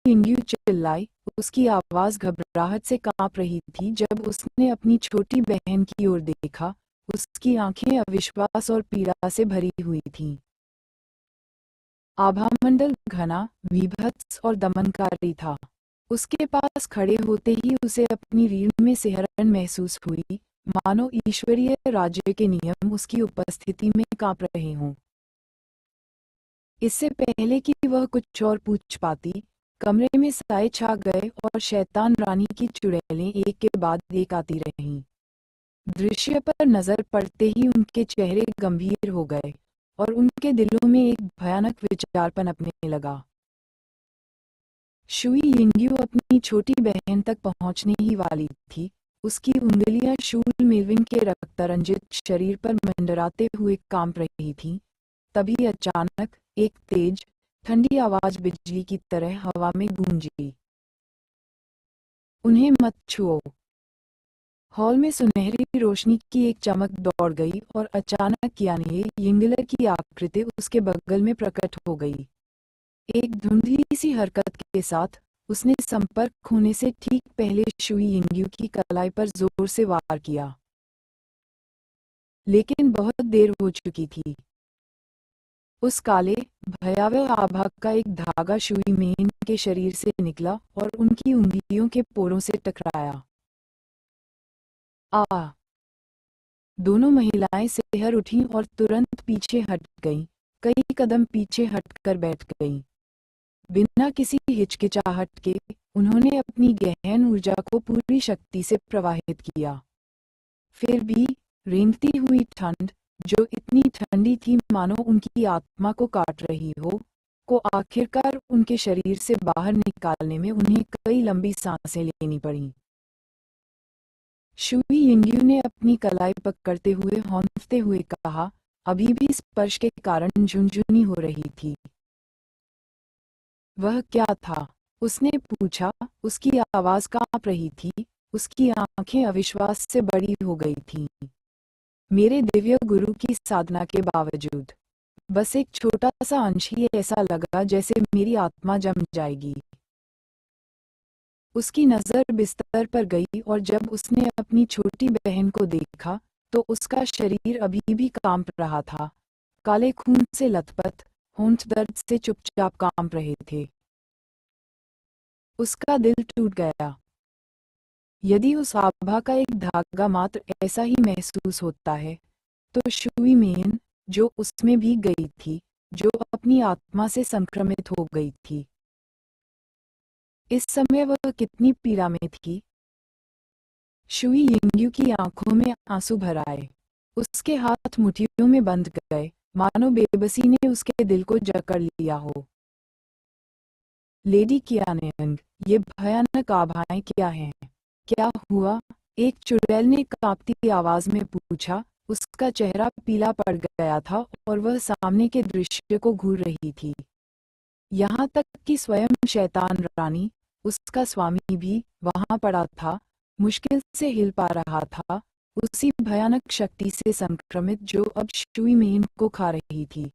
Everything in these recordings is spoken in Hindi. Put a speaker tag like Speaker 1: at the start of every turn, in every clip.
Speaker 1: यिंग्यू चिल्लाई। उसकी आवाज घबराहट से कांप रही थी जब उसने अपनी छोटी बहन की ओर देखा। उसकी आंखें अविश्वास और पीड़ा से भरी हुई थीं। आभामंडल घना, विभत्स और दमनकारी था। उसके पास खड़े होते ही उसे अपनी रीढ़ में सिहरन महसूस हुई, मानो ईश्वरीय राज्य के नियम उसकी उपस्थिति में कांप रहे हों। इससे पहले कि वह कुछ और पूछ पाती, कमरे में साए छा गए और शैतान रानी की चुड़ैलें एक के बाद एक आती रहीं। दृश्य पर नजर पड़ते ही उनके चेहरे गंभीर हो गए और उनके दिलों में एक भयानक विचार पनपने लगा। शुई यिंग्यू अपनी छोटी बहन तक पहुंचने ही वाली थी। उसकी उंगलियां शूल मेल्विन के रक्तरंजित शरीर पर मंडराते हुए कांप रही थीं। तभी अचानक एक तेज, ठंडी आवाज बिजली की तरह हवा में गूंजी। उन्हें मत छुओ। हॉल में सुनहरी रोशनी की एक चमक दौड़ गई और अचानक कियाने यिंगलर की आकृति उसके बगल में प्रकट हो गई। एक धुंधली सी हरकत के साथ उसने संपर्क होने से ठीक पहले शुई यिंग्यू की कलाई पर जोर से वार किया। लेकिन बहुत देर हो चुकी थी। उस काले, भयावह आभा का एक धागा शुई मेन के शरीर से निकला और उनकी उंगलियों के पोरों से टकराया। आ! दोनों महिलाएं सिहर उठीं और तुरंत पीछे हट गईं, कई कदम पीछे हटकर बैठ गईं। बिना किसी हिचकिचाहट के उन्होंने अपनी गहन ऊर्जा को पूरी शक्ति से प्रवाहित किया। फिर भी रेंगती हुई ठंड, जो इतनी ठंडी थी मानो उनकी आत्मा को काट रही हो, को आखिरकार उनके शरीर से बाहर निकालने में उन्हें कई लंबी सांसें लेनी पड़ीं। शुई यिंग्यू ने अपनी कलाई पकड़ते हुए हौंफते हुए कहा, अभी भी स्पर्श के कारण झुनझुनी हो रही थी। वह क्या था? उसने पूछा। उसकी आवाज कांप रही थी, उसकी आंखें अविश्वास से बड़ी हो गई थीं। मेरे दिव्य गुरु की साधना के बावजूद बस एक छोटा सा अंश ही ऐसा लगा जैसे मेरी आत्मा जम जाएगी। उसकी नजर बिस्तर पर गई और जब उसने अपनी छोटी बहन को देखा तो उसका शरीर अभी भी कांप रहा था। काले खून से लथपथ होंठ दर्द से चुपचाप कांप रहे थे। उसका दिल टूट गया। यदि उस आभा का एक धागा मात्र ऐसा ही महसूस होता है, तो शुई मेन, जो उसमें भी गई थी, जो अपनी आत्मा से संक्रमित हो गई थी, इस समय वह कितनी पीड़ा में थी। शुई यिंग्यू की आंखों में आंसू भर आए। उसके हाथ मुट्ठियों में बंध गए, मानो बेबसी ने उसके दिल को जकड़ लिया हो। लेडी कियानेंग, ये भयानक आभाएं क्या हैं? क्या हुआ? एक चुड़ैल ने कांपती आवाज में पूछा। उसका चेहरा पीला पड़ गया था और वह सामने के दृश्य को घूर रही थी। यहाँ तक कि स्वयं शैतान रानी, उसका स्वामी भी वहां पड़ा था, मुश्किल से हिल पा रहा था, उसी भयानक शक्ति से संक्रमित जो अब शुई मेन को खा रही थी।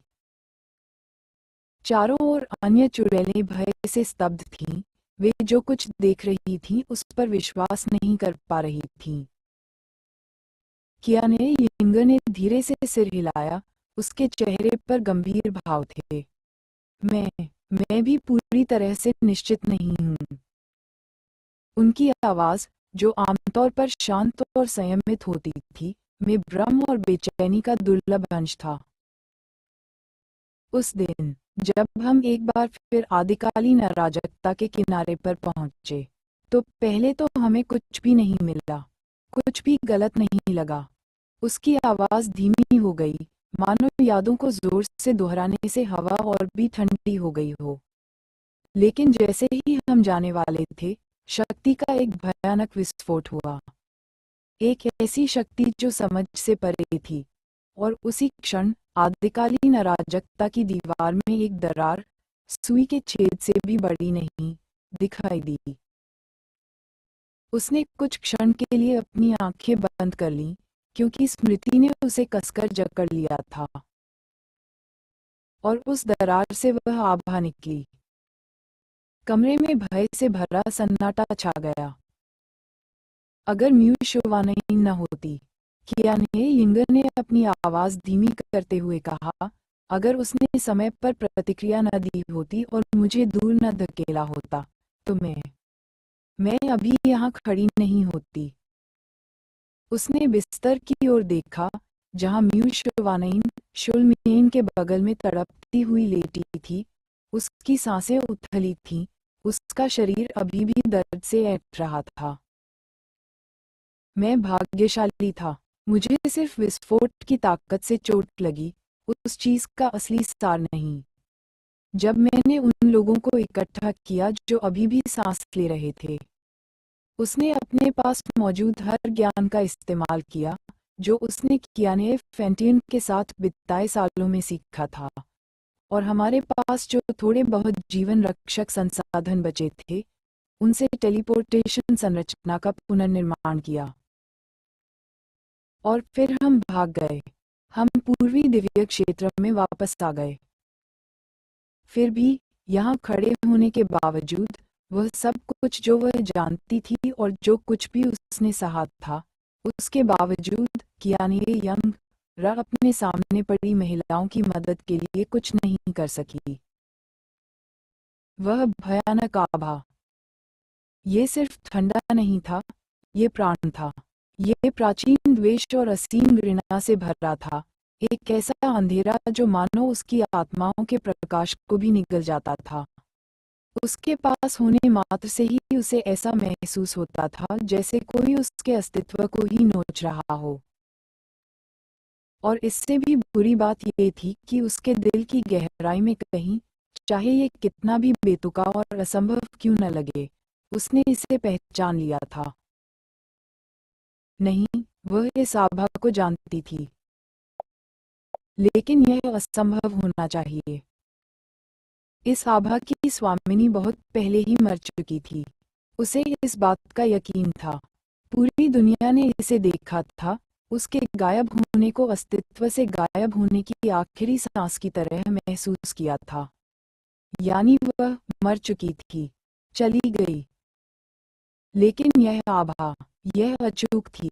Speaker 1: चारों ओर अन्य चुड़ैलें भय से स्तब्ध थीं। वे जो कुछ देख रही थीं उस पर विश्वास नहीं कर पा रही थीं। कियाने यिंगर ने धीरे से सिर हिलाया। उसके चेहरे पर गंभीर भाव थे। मैं भी पूरी तरह से निश्चित नहीं हूँ। उनकी आवाज, जो आमतौर पर शांत और संयमित होती थी, में भ्रम और बेचैनी का दुर्लभ अंश था। उस दिन जब हम एक बार फिर आदिकालीन अराजकता के किनारे पर पहुंचे, तो पहले तो हमें कुछ भी नहीं मिला, कुछ भी गलत नहीं लगा। उसकी आवाज धीमी हो गई, मानो यादों को जोर से दोहराने से हवा और भी ठंडी हो गई हो। लेकिन जैसे ही हम जाने वाले थे, शक्ति का एक भयानक विस्फोट हुआ। एक ऐसी शक्ति जो समझ से परे थी। और उसी क्षण आदिकालीन अराजकता की दीवार में एक दरार, सुई के छेद से भी बड़ी नहीं, दिखाई दी। उसने कुछ क्षण के लिए अपनी आंखें बंद कर लीं, क्योंकि स्मृति ने उसे कसकर जकड़ लिया था। और उस दरार से वह आभा निकली। कमरे में भय से भरा सन्नाटा छा गया। अगर म्यू शोवानईन न होती, कियाने यिंगर ने अपनी आवाज धीमी करते हुए कहा, अगर उसने समय पर प्रतिक्रिया न दी होती और मुझे दूर न धकेला होता, तो मैं अभी यहाँ खड़ी नहीं होती। उसने बिस्तर की ओर देखा, जहाँ म्यू शोवानईन शुलमेन के बगल में तड़पती हुई लेटी थी। उसकी सांसें उथली थीं, उसका शरीर अभी भी दर्द से ऐंठ रहा था। मैं भाग्यशाली था। मुझे सिर्फ विस्फोट की ताकत से चोट लगी, उस चीज का असली सार नहीं। जब मैंने उन लोगों को इकट्ठा किया जो अभी भी सांस ले रहे थे, उसने अपने पास मौजूद हर ज्ञान का इस्तेमाल किया जो उसने कियाने फेंटियन के साथ बिताए सालों में सीखा था, और हमारे पास जो थोड़े बहुत जीवन रक्षक संसाधन बचे थे, उनसे टेलीपोर्टेशन संरचना का पुनर्निर्माण किया। और फिर हम भाग गए। हम पूर्वी दिव्य क्षेत्र में वापस आ गए। फिर भी यहाँ खड़े होने के बावजूद, वह सब कुछ जो वह जानती थी और जो कुछ भी उसने सहा था, उसके बावजूद कियाने यंग रा अपने सामने पड़ी महिलाओं की मदद के लिए कुछ नहीं कर सकी। वह भयानक आभा, ये सिर्फ ठंडा नहीं था, ये प्राण था। ये प्राचीन द्वेष और असीम घृणा से भरा था, एक ऐसा अंधेरा जो मानो उसकी आत्माओं के प्रकाश को भी निगल जाता था। उसके पास होने मात्र से ही उसे ऐसा महसूस होता था जैसे कोई उसके अस्तित्व को ही नोच रहा हो। और इससे भी बुरी बात ये थी कि उसके दिल की गहराई में कहीं, चाहे ये कितना भी बेतुका और असंभव क्यों न लगे, उसने इसे पहचान लिया था। नहीं, वह इस आभा को जानती थी, लेकिन यह असंभव होना चाहिए। इस आभा की स्वामिनी बहुत पहले ही मर चुकी थी। उसे इस बात का यकीन था। पूरी दुनिया ने इसे देखा था, उसके गायब होने को अस्तित्व से गायब होने की आखिरी सांस की तरह महसूस किया था। यानी वह मर चुकी थी, चली गई। लेकिन यह आभा, यह अचूक थी।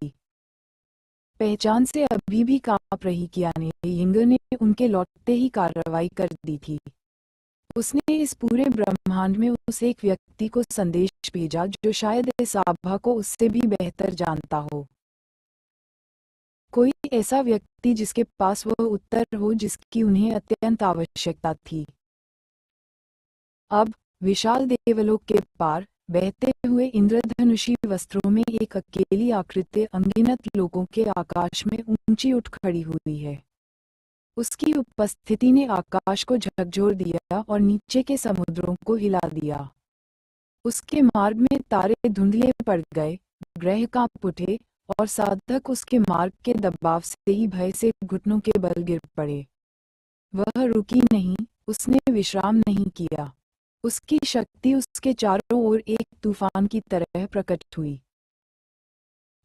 Speaker 1: पहचान से अभी भी कांप रही कियाने यिंगर ने उनके लौटते ही कार्रवाई कर दी थी। उसने इस पूरे ब्रह्मांड में उस एक व्यक्ति को संदेश भेजा जो शायद इस आभा को उससे भी बेहतर जानता हो। कोई ऐसा व्यक्ति जिसके पास वह उत्तर हो जिसकी उन्हें अत्यंत आवश्यकता थी। अब विशाल देवलोक के पार बहते हुए इंद्रधनुषी वस्त्रों में एक अकेली आकृति अनगिनत लोगों के आकाश में ऊंची उठ खड़ी हुई है। उसकी उपस्थिति ने आकाश को झकझोर दिया और नीचे के समुद्रों को हिला दिया। उसके मार्ग में तारे धुंधले पड़ गए, ग्रह कांप उठे, और साधक उसके मार्ग के दबाव से ही भय से घुटनों के बल गिर पड़े। वह रुकी नहीं, उसने विश्राम नहीं किया। उसकी शक्ति उसके चारों ओर एक तूफान की तरह प्रकट हुई,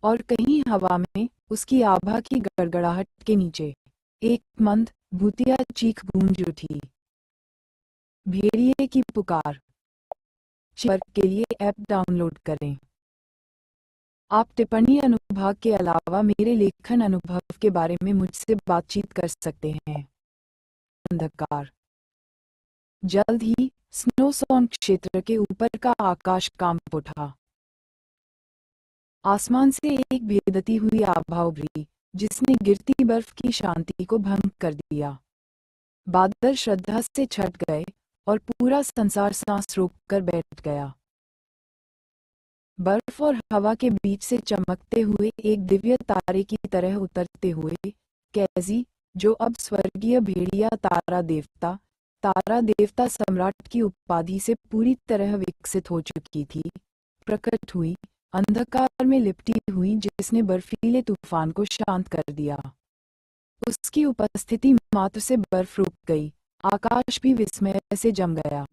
Speaker 1: और कहीं हवा में उसकी आभा की गड़गड़ाहट के नीचे एक मंद भूतिया चीख गूंज उठी। भेड़िए की पुकार। वर्ग के लिए ऐप डाउनलोड करें। आप टिप्पणी अनुभाग के अलावा मेरे लेखन अनुभव के बारे में मुझसे बातचीत कर सकते हैं। अंधकार। जल्द ही स्नोसॉन क्षेत्र के ऊपर का आकाश कांप उठा। आसमान से एक भेदती हुई आभा उभरी, जिसने गिरती बर्फ की शांति को भंग कर दिया। बादल श्रद्धा से छट गए और पूरा संसार सांस रोककर बैठ गया। बर्फ और हवा के बीच से चमकते हुए एक दिव्य तारे की तरह उतरते हुए कैजी, जो अब स्वर्गीय भेड़िया तारा देवता सम्राट की उपाधि से पूरी तरह विकसित हो चुकी थी, प्रकट हुई, अंधकार में लिपटी हुई, जिसने बर्फीले तूफान को शांत कर दिया। उसकी उपस्थिति मात्र से बर्फ रुक गई, आकाश भी विस्मय से जम गया।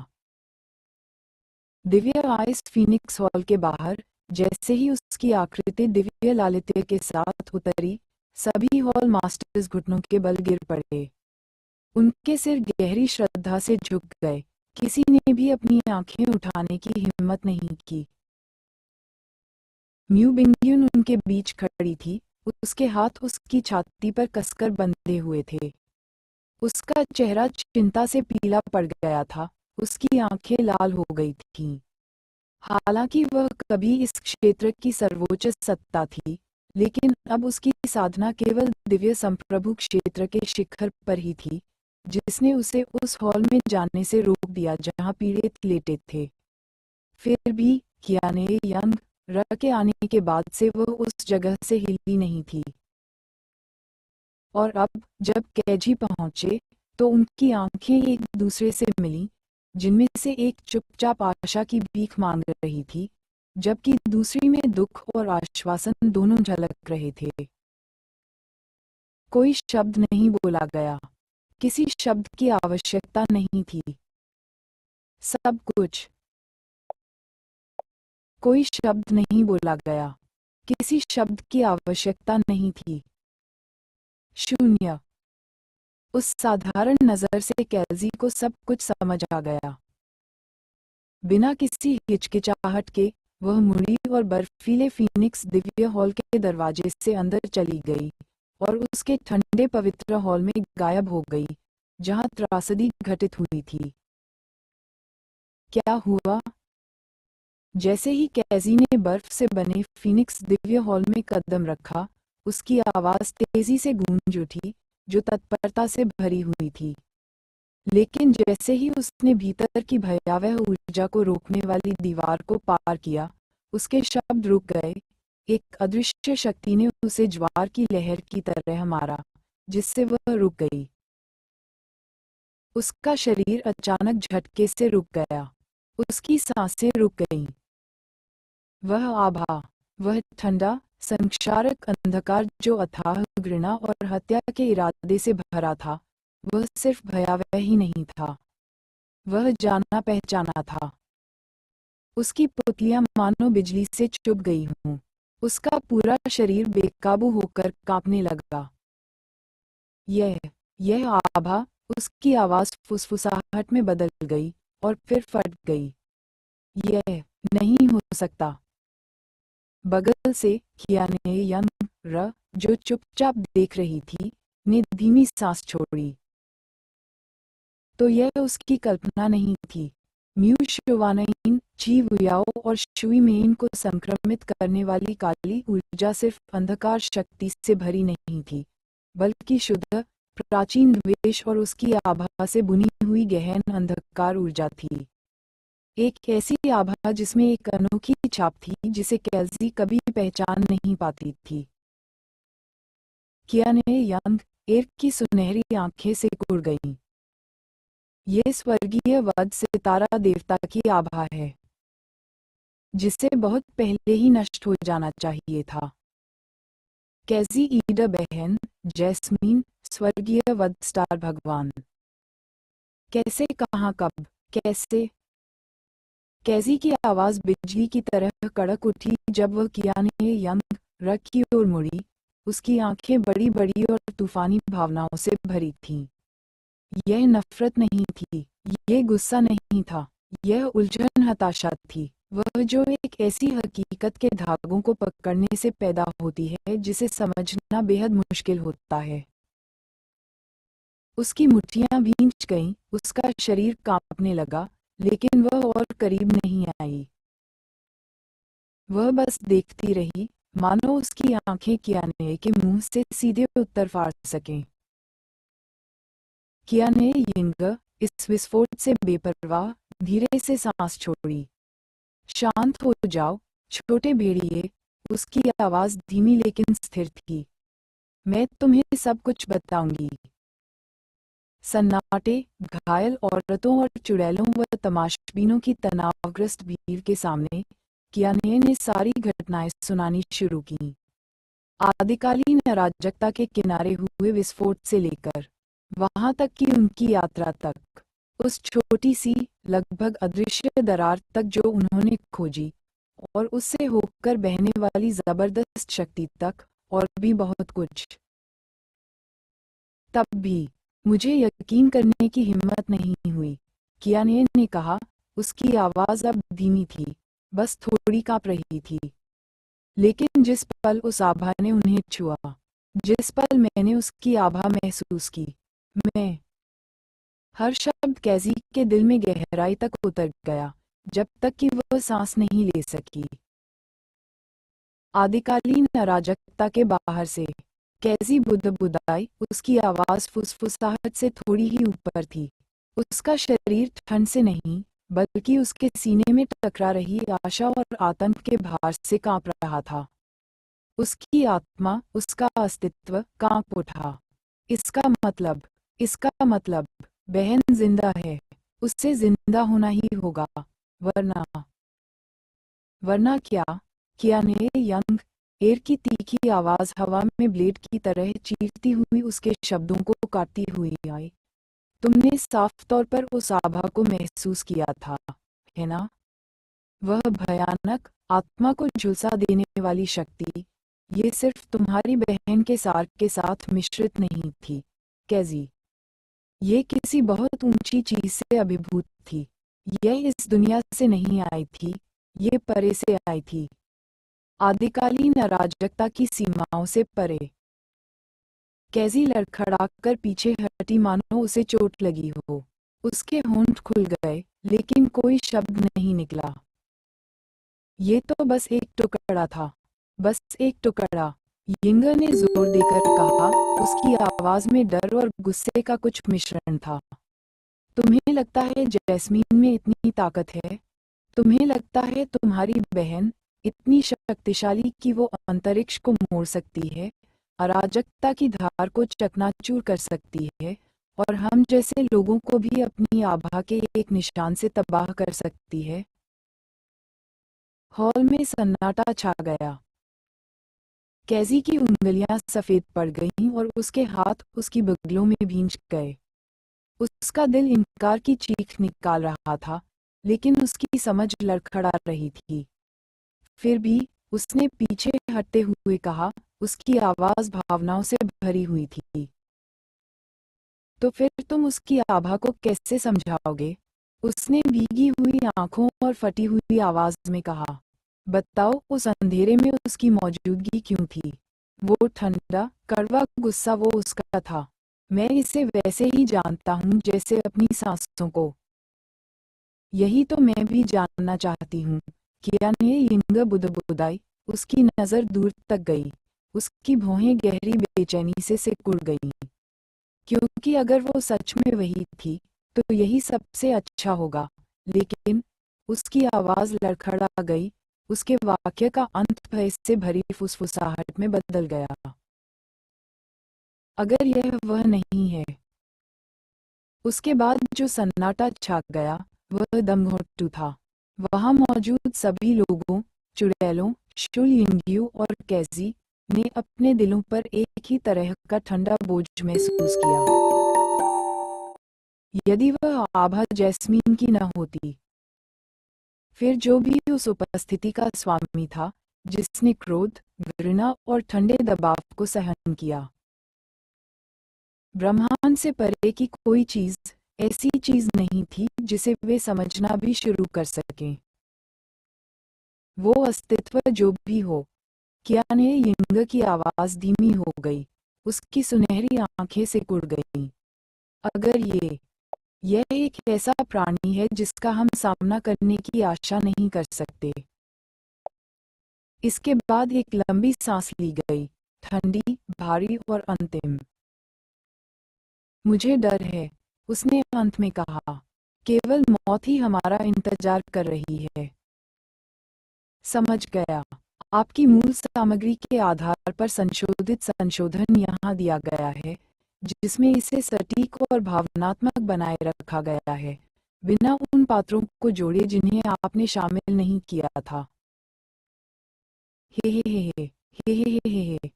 Speaker 1: दिव्य आइस फीनिक्स हॉल के बाहर जैसे ही उसकी आकृति दिव्य लालित्य के साथ उतरी, सभी हॉल मास्टर्स घुटनों के बल गिर पड़े। उनके सिर गहरी श्रद्धा से झुक गए, किसी ने भी अपनी आंखें उठाने की हिम्मत नहीं की। म्यू बिंगयुन उनके बीच खड़ी थी, उसके हाथ उसकी छाती पर कसकर बंधे हुए थे। उसका चेहरा चिंता से पीला पड़ गया था, उसकी आंखें लाल हो गई थीं। हालांकि वह कभी इस क्षेत्र की सर्वोच्च सत्ता थी, लेकिन अब उसकी साधना केवल दिव्य संप्रभु क्षेत्र के शिखर पर ही थी, जिसने उसे उस हॉल में जाने से रोक दिया जहां पीड़ित लेटे थे। फिर भी कियाने यंग र के आने के बाद से वह उस जगह से हिली नहीं थी। और अब जब कैजी पहुंचे तो उनकी आंखें एक दूसरे से मिलीं, जिनमें से एक चुपचाप आशा की भीख मांग रही थी, जबकि दूसरी में दुख और आश्वासन दोनों झलक रहे थे। कोई शब्द नहीं बोला गया, किसी शब्द की आवश्यकता नहीं थी। सब कुछ। कोई शब्द नहीं बोला गया, किसी शब्द की आवश्यकता नहीं थी। शून्य। उस साधारण नजर से कैजी को सब कुछ समझ आ गया। बिना किसी हिचकिचाहट के वह मुड़ी और बर्फीले फीनिक्स दिव्य हॉल के दरवाजे से अंदर चली गई और उसके ठंडे पवित्र हॉल में गायब हो गई, जहां त्रासदी घटित हुई थी। क्या हुआ? जैसे ही कैजी ने बर्फ से बने फीनिक्स दिव्य हॉल में कदम रखा, उसकी आवाज तेजी से गूंज उठी, जो तत्परता से भरी हुई थी। लेकिन जैसे ही उसने भीतर की भयावह ऊर्जा को रोकने वाली दीवार को पार किया, उसके शब्द रुक गए। एक अदृश्य शक्ति ने उसे ज्वार की लहर की तरह मारा, जिससे वह रुक गई। उसका शरीर अचानक झटके से रुक गया, उसकी सांसें रुक गईं। वह आभा, वह ठंडा संक्षारक अंधकार जो अथाह घृणा और हत्या के इरादे से भरा था, वह सिर्फ भयावह ही नहीं था, वह जाना पहचाना था। उसकी पुतलियां मानो बिजली से चुभ गई हों, उसका पूरा शरीर बेकाबू होकर कांपने लगा। यह आभा, उसकी आवाज फुसफुसाहट में बदल गई और फिर फट गई। यह नहीं हो सकता। बगल से कियाने यंग र, जो चुपचाप देख रही थी, ने धीमी सांस छोड़ी। तो यह उसकी कल्पना नहीं थी। म्यू शुवानइन, ची वुयाओ और शुई मेन को संक्रमित करने वाली काली ऊर्जा सिर्फ अंधकार शक्ति से भरी नहीं थी, बल्कि शुद्ध, प्राचीन द्वेष और उसकी आभा से बुनी हुई गहन अंधकार ऊर्जा थी। एक ऐसी आभा जिसमें एक अनोखी छाप थी जिसे कैजी कभी पहचान नहीं पाती थी। कियाने यंग एर की सुनहरी आंखें सिकुड़ गईं। ये स्वर्गीय वध सितारा देवता की आभा है, जिसे बहुत पहले ही नष्ट हो जाना चाहिए था। कैजी ईडा बहन, जैस्मीन, स्वर्गीय वध स्टार भगवान। कैसे, कहाँ, कब, कैसे? कैजी की आवाज बिजली की तरह कड़क उठी जब वह कियाने यंग र की ओर मुड़ी। उसकी आंखें बड़ी बड़ी और तूफानी भावनाओं से भरी थीं। यह नफरत नहीं थी, यह गुस्सा नहीं था, यह उलझन हताशा थी, वह जो एक ऐसी हकीकत के धागों को पकड़ने से पैदा होती है जिसे समझना बेहद मुश्किल होता है। उसकी मुट्ठियां भींच गईं, उसका शरीर कांपने लगा, लेकिन वह और करीब नहीं आई। वह बस देखती रही, मानो उसकी आंखें कियाने के मुंह से सीधे उत्तर फाड़ सकें। कियाने यिंग इस विस्फोट से बेपरवाह धीरे से सांस छोड़ी। शांत हो जाओ, छोटे भेड़िए, उसकी आवाज धीमी लेकिन स्थिर थी। मैं तुम्हें सब कुछ बताऊंगी। सन्नाटे, घायल औरतों और चुड़ैलों व तमाशबीनों की तनावग्रस्त भीड़ के सामने कियाने ने सारी घटनाएं सुनानी शुरू की। आदिकालीन अराजकता के किनारे हुए विस्फोट से लेकर वहां तक कि उनकी यात्रा तक, उस छोटी सी, लगभग अदृश्य दरार तक जो उन्होंने खोजी, और उससे होकर बहने वाली जबरदस्त शक्ति तक, और भी बहुत कुछ। तब भी मुझे यकीन करने की हिम्मत नहीं हुई कियाने ने कहा। उसकी आवाज अब धीमी थी, बस थोड़ी कांप रही थी। लेकिन जिस पल उस आभा ने उन्हें छुआ, जिस पल मैंने उसकी आभा महसूस की, मैं हर शब्द कैज़ी के दिल में गहराई तक उतर गया, जब तक कि वह सांस नहीं ले सकी। आदिकालीन अराजकता के बाहर से कैज़ी बुदबुदाई, उसकी आवाज फुसफुसाहट से थोड़ी ही ऊपर थी। उसका शरीर ठंड से नहीं, बल्कि उसके सीने में टकरा रही आशा और आतंक के भार से कांप रहा था। उसकी आत्मा, उसका अस्तित्व कांप उठा। इसका मतलब बहन जिंदा है। उससे जिंदा होना ही होगा, वरना वरना क्या? कियाने यंग एयर की तीखी आवाज हवा में ब्लेड की तरह चीरती हुई उसके शब्दों को काटती हुई आई। तुमने साफ तौर पर उस आभा को महसूस किया था, है ना? वह भयानक, आत्मा को झुलसा देने वाली शक्ति। ये सिर्फ तुम्हारी बहन के सार के साथ मिश्रित नहीं थी, कैज़ी। ये किसी बहुत ऊंची चीज से अभिभूत थी। यह इस दुनिया से नहीं आई थी, ये परे से आई थी, आदिकालीन अराजकता की सीमाओं से परे। कैज़ी लड़खड़ाकर पीछे हटी, मानो उसे चोट लगी हो। उसके होंठ खुल गए, लेकिन कोई शब्द नहीं निकला। ये तो बस एक टुकड़ा था, बस एक टुकड़ा, यिंगर ने जोर देकर कहा। उसकी आवाज में डर और गुस्से का कुछ मिश्रण था। तुम्हें लगता है जैस्मीन में इतनी ताकत है? तुम्हें लगता है तुम्हारी बहन इतनी शक्तिशाली कि वो अंतरिक्ष को मोड़ सकती है, अराजकता की धार को चकनाचूर कर सकती है, और हम जैसे लोगों को भी अपनी आभा के एक निशान से तबाह कर सकती है? हॉल में सन्नाटा छा गया। कैज़ी की उंगलियां सफेद पड़ गईं और उसके हाथ उसकी बगलों में भींच गए। उसका दिल इनकार की चीख निकाल रहा था, लेकिन उसकी समझ लड़खड़ा रही थी। फिर भी उसने पीछे हटते हुए कहा, उसकी आवाज भावनाओं से भरी हुई थी। तो फिर तुम उसकी आभा को कैसे समझाओगे? उसने भीगी हुई आंखों और फटी हुई आवाज में कहा। बताओ, उस अंधेरे में उसकी मौजूदगी क्यों थी? वो ठंडा, कड़वा गुस्सा वो उसका था। मैं इसे वैसे ही जानता हूँ जैसे अपनी सांसों को। यही तो मैं भी जानना चाहती हूँ। कियाने यिंग बुदबुदाई। उसकी नजर दूर तक गई। उसकी भौहें गहरी बेचैनी से सिकुड़ गईं। क्योंकि अगर वो सच में वही थी, तो यही सबसे अच्छा होगा। लेकिन उसकी आवाज लड़खड़ा गई। उसके वाक्य का अंत भय से भरी फुसफुसाहट में बदल गया। अगर यह वह नहीं है। उसके बाद जो सन्नाटा छा गया, वह दमघोंटू था। वहां मौजूद सभी लोगों, चुड़ैलों, शुल यिंगियों और कैज़ी ने अपने दिलों पर एक ही तरह का ठंडा बोझ महसूस किया। यदि वह आभा जैस्मीन की न होती, फिर जो भी उस उपस्थिति का स्वामी था, जिसने क्रोध, घृणा और ठंडे दबाव को सहन किया, ब्रह्मांड से परे की कोई चीज ऐसी चीज नहीं थी जिसे वे समझना भी शुरू कर सकें। वो अस्तित्व जो भी हो। कियाने यिंग की आवाज धीमी हो गई। उसकी सुनहरी आंखें सिकुड़ गईं। अगर यह एक ऐसा प्राणी है जिसका हम सामना करने की आशा नहीं कर सकते। इसके बाद एक लंबी सांस ली गई, ठंडी, भारी और अंतिम। मुझे डर है, उसने अंत में कहा। केवल मौत ही हमारा इंतजार कर रही है। समझ गया। आपकी मूल सामग्री के आधार पर संशोधित संशोधन यहाँ दिया गया है, जिसमें इसे सटीक और भावनात्मक बनाए रखा गया है, बिना उन पात्रों को जोड़े जिन्हें आपने शामिल नहीं किया था। हे हे हे हे हे हे हे हे हे।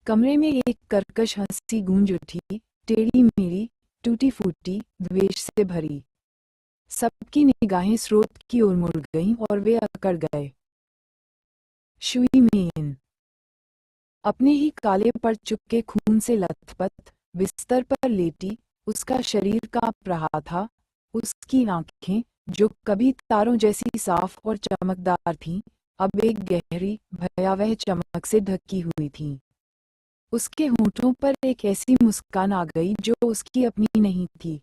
Speaker 1: कमरे में एक कर्कश हंसी गूंज उठी, टेढ़ी मेढ़ी, टूटी फूटी, द्वेष से भरी। सबकी निगाहें स्रोत की ओर मुड़ गईं और वे अकड़ गए। शुई मेन अपने ही काले पड़ चुके खून से लथपथ बिस्तर पर लेटी, उसका शरीर कांप रहा था, उसकी आंखें, जो कभी तारों जैसी साफ और चमकदार थीं, अब एक गहरी, भयावह चमक से ढकी हुई थीं। उसके होठों पर एक ऐसी मुस्कान आ गई जो उसकी अपनी नहीं थी।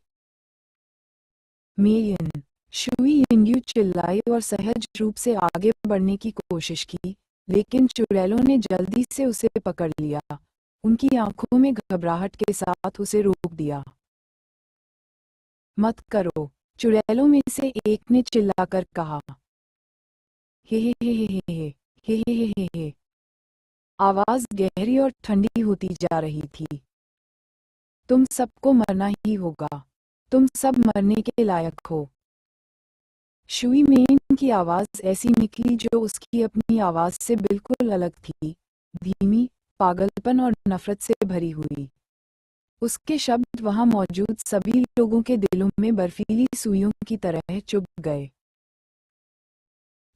Speaker 1: मेयन, शुई यिंगयू चिल्लाई और सहज रूप से आगे बढ़ने की कोशिश की, लेकिन चुड़ैलों ने जल्दी से उसे पकड़ लिया। उनकी आंखों में घबराहट के साथ उसे रोक दिया। मत करो, चुड़ैलों में से एक ने चिल्लाकर कहा। हे हे हे हे हे हे हे हे हे हे हे। आवाज गहरी और ठंडी होती जा रही थी। तुम सबको मरना ही होगा। तुम सब मरने के लायक हो। शुई मेन की आवाज ऐसी निकली जो उसकी अपनी आवाज से बिल्कुल अलग थी, धीमी, पागलपन और नफरत से भरी हुई। उसके शब्द वहां मौजूद सभी लोगों के दिलों में बर्फीली सुइयों की तरह चुभ गए।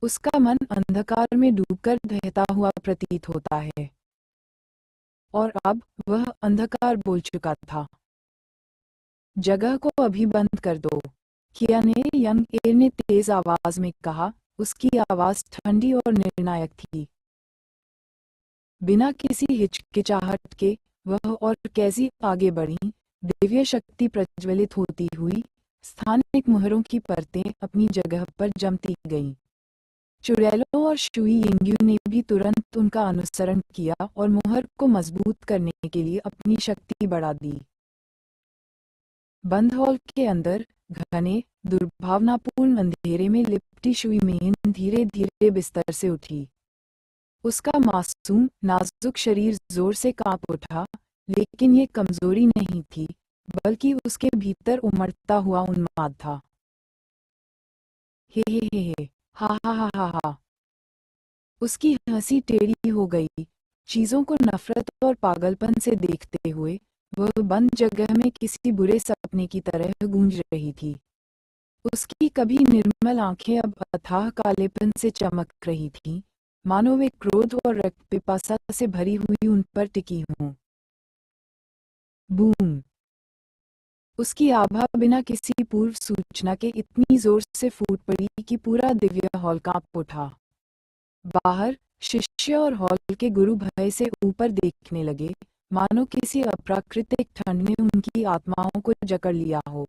Speaker 1: उसका मन अंधकार में डूबकर बहता हुआ प्रतीत होता है। और अब वह अंधकार बोल चुका था। जगह को अभी बंद कर दो, कियाने यंग एर ने तेज आवाज में कहा। उसकी आवाज ठंडी और निर्णायक थी। बिना किसी हिचकिचाहट के वह और कैसी आगे बढ़ी, दिव्य शक्ति प्रज्वलित होती हुई, स्थानिक मुहरों की परतें अपनी जगह पर जमती गईं। चुड़ैलों और शुई यिंगयू ने भी तुरंत उनका अनुसरण किया और मुहर को मजबूत करने के लिए अपनी शक्ति बढ़ा दी। बंद हॉल के अंदर घने, दुर्भावनापूर्ण अंधेरे में लिपटी शुई मेन धीरे धीरे बिस्तर से उठी। उसका मासूम, नाजुक शरीर जोर से कांप उठा, लेकिन ये कमजोरी नहीं थी, बल्कि उसके भीतर उमड़ता हुआ उन्माद था। हे हे हे हे, हा हा हा हा हा। उसकी हंसी टेढ़ी हो गई। चीजों को नफरत और पागलपन से देखते हुए वह बंद जगह में किसी बुरे सपने की तरह गूंज रही थी। उसकी कभी निर्मल आंखें अब अथाह कालेपन से चमक रही थीं, मानो वे क्रोध और रक्त पिपासा से भरी हुई उन पर टिकी हों। बूम! उसकी आभा बिना किसी पूर्व सूचना के इतनी जोर से फूट पड़ी कि पूरा दिव्य हॉल कांप उठा। बाहर शिष्य और हॉल के गुरु भय से ऊपर देखने लगे, मानो किसी अप्राकृतिक ठंड ने उनकी आत्माओं को जकड़ लिया हो।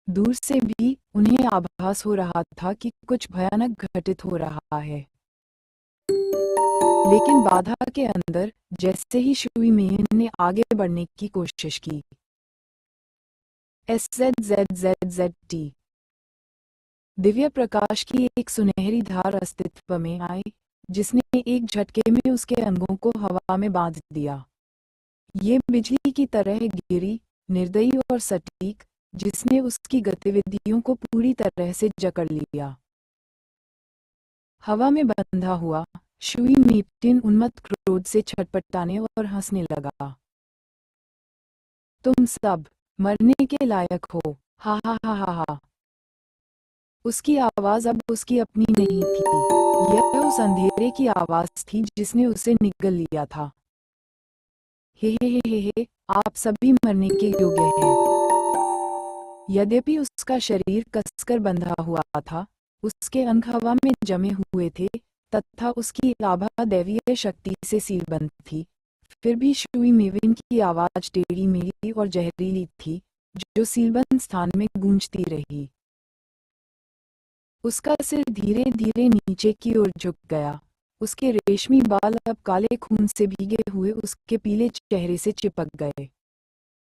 Speaker 1: दूर से भी उन्हें आभास हो रहा था कि कुछ भयानक घटित हो रहा है। लेकिन बाधा के अंदर जैसे ही शुई मेन ने आगे बढ़ने की कोशिश की, SZZZZT दिव्य प्रकाश की एक सुनहरी धार अस्तित्व में आई, जिसने एक झटके में उसके अंगों को हवा में बांध दिया। ये बिजली की तरह गिरी, निर्दयी और सटीक, जिसने उसकी गतिविधियों को पूरी तरह से जकड़ लिया। हवा में बंधा हुआ शुई मेन उन्मत्त क्रोध से छटपटाने और हंसने लगा। तुम सब मरने के लायक हो, हा हा हा हा हा। उसकी आवाज अब उसकी अपनी नहीं थी, यह उस अंधेरे की आवाज थी जिसने उसे निगल लिया था। हे हे हे हे हे, आप सभी मरने के योग्य हैं। यद्यपि उसका शरीर कसकर बंधा हुआ था, उसके अंग हवा में जमे हुए थे, तथा उसकी आभा दैवीय शक्ति से सीलबंद थी, फिर भी शुई मेविन की आवाज टेढ़ी मेढ़ी और जहरीली थी, जो सीलबंद स्थान में गूंजती रही। उसका सिर धीरे धीरे नीचे की ओर झुक गया। उसके रेशमी बाल अब काले खून से भीगे हुए उसके पीले चेहरे से चिपक गए।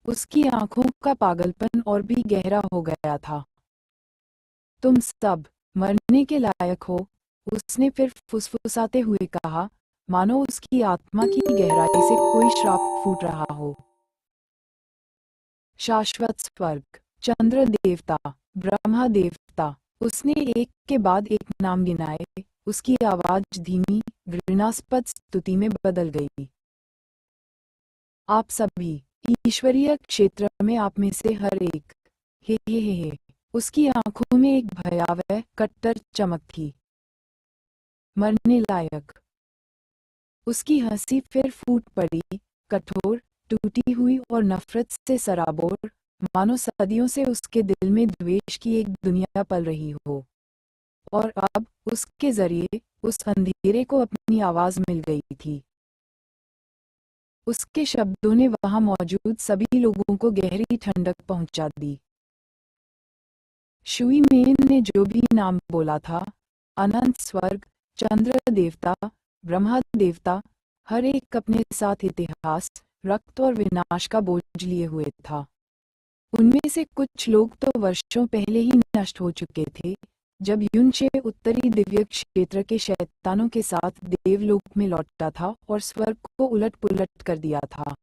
Speaker 1: उसकी आंखों का पागलपन और भी गहरा हो गया था। तुम सब मरने के लायक हो, उसने फिर फुसफुसाते हुए कहा, मानो उसकी आत्मा की गहराई से कोई श्राप फूट रहा हो। शाश्वत स्वर्ग, चंद्र देवता, ब्रह्मा देवता, उसने एक के बाद एक नाम गिनाए। उसकी आवाज धीमी, घृणास्पद स्तुति में बदल गई। आप सभी, ईश्वरीय क्षेत्र में आप में से हर एक, हे हे हे हे। उसकी आंखों में एक भयावह, कट्टर चमक थी। मरने लायक। उसकी हंसी फिर फूट पड़ी, कठोर, टूटी हुई और नफरत से सराबोर, मानो सदियों से उसके दिल में द्वेष की एक दुनिया पल रही हो, और अब उसके जरिए उस अंधेरे को अपनी आवाज मिल गई थी। उसके शब्दों ने वहां मौजूद सभी लोगों को गहरी ठंडक पहुंचा दी। शुई मेन ने जो भी नाम बोला था, अनंत स्वर्ग, चंद्र देवता, ब्रह्मा देवता, हर एक अपने साथ इतिहास, रक्त और विनाश का बोझ लिए हुए था। उनमें से कुछ लोग तो वर्षों पहले ही नष्ट हो चुके थे, जब युनशे उत्तरी दिव्य क्षेत्र के शैतानों के साथ देवलोक में लौटा था और स्वर्ग को उलट पुलट कर दिया था।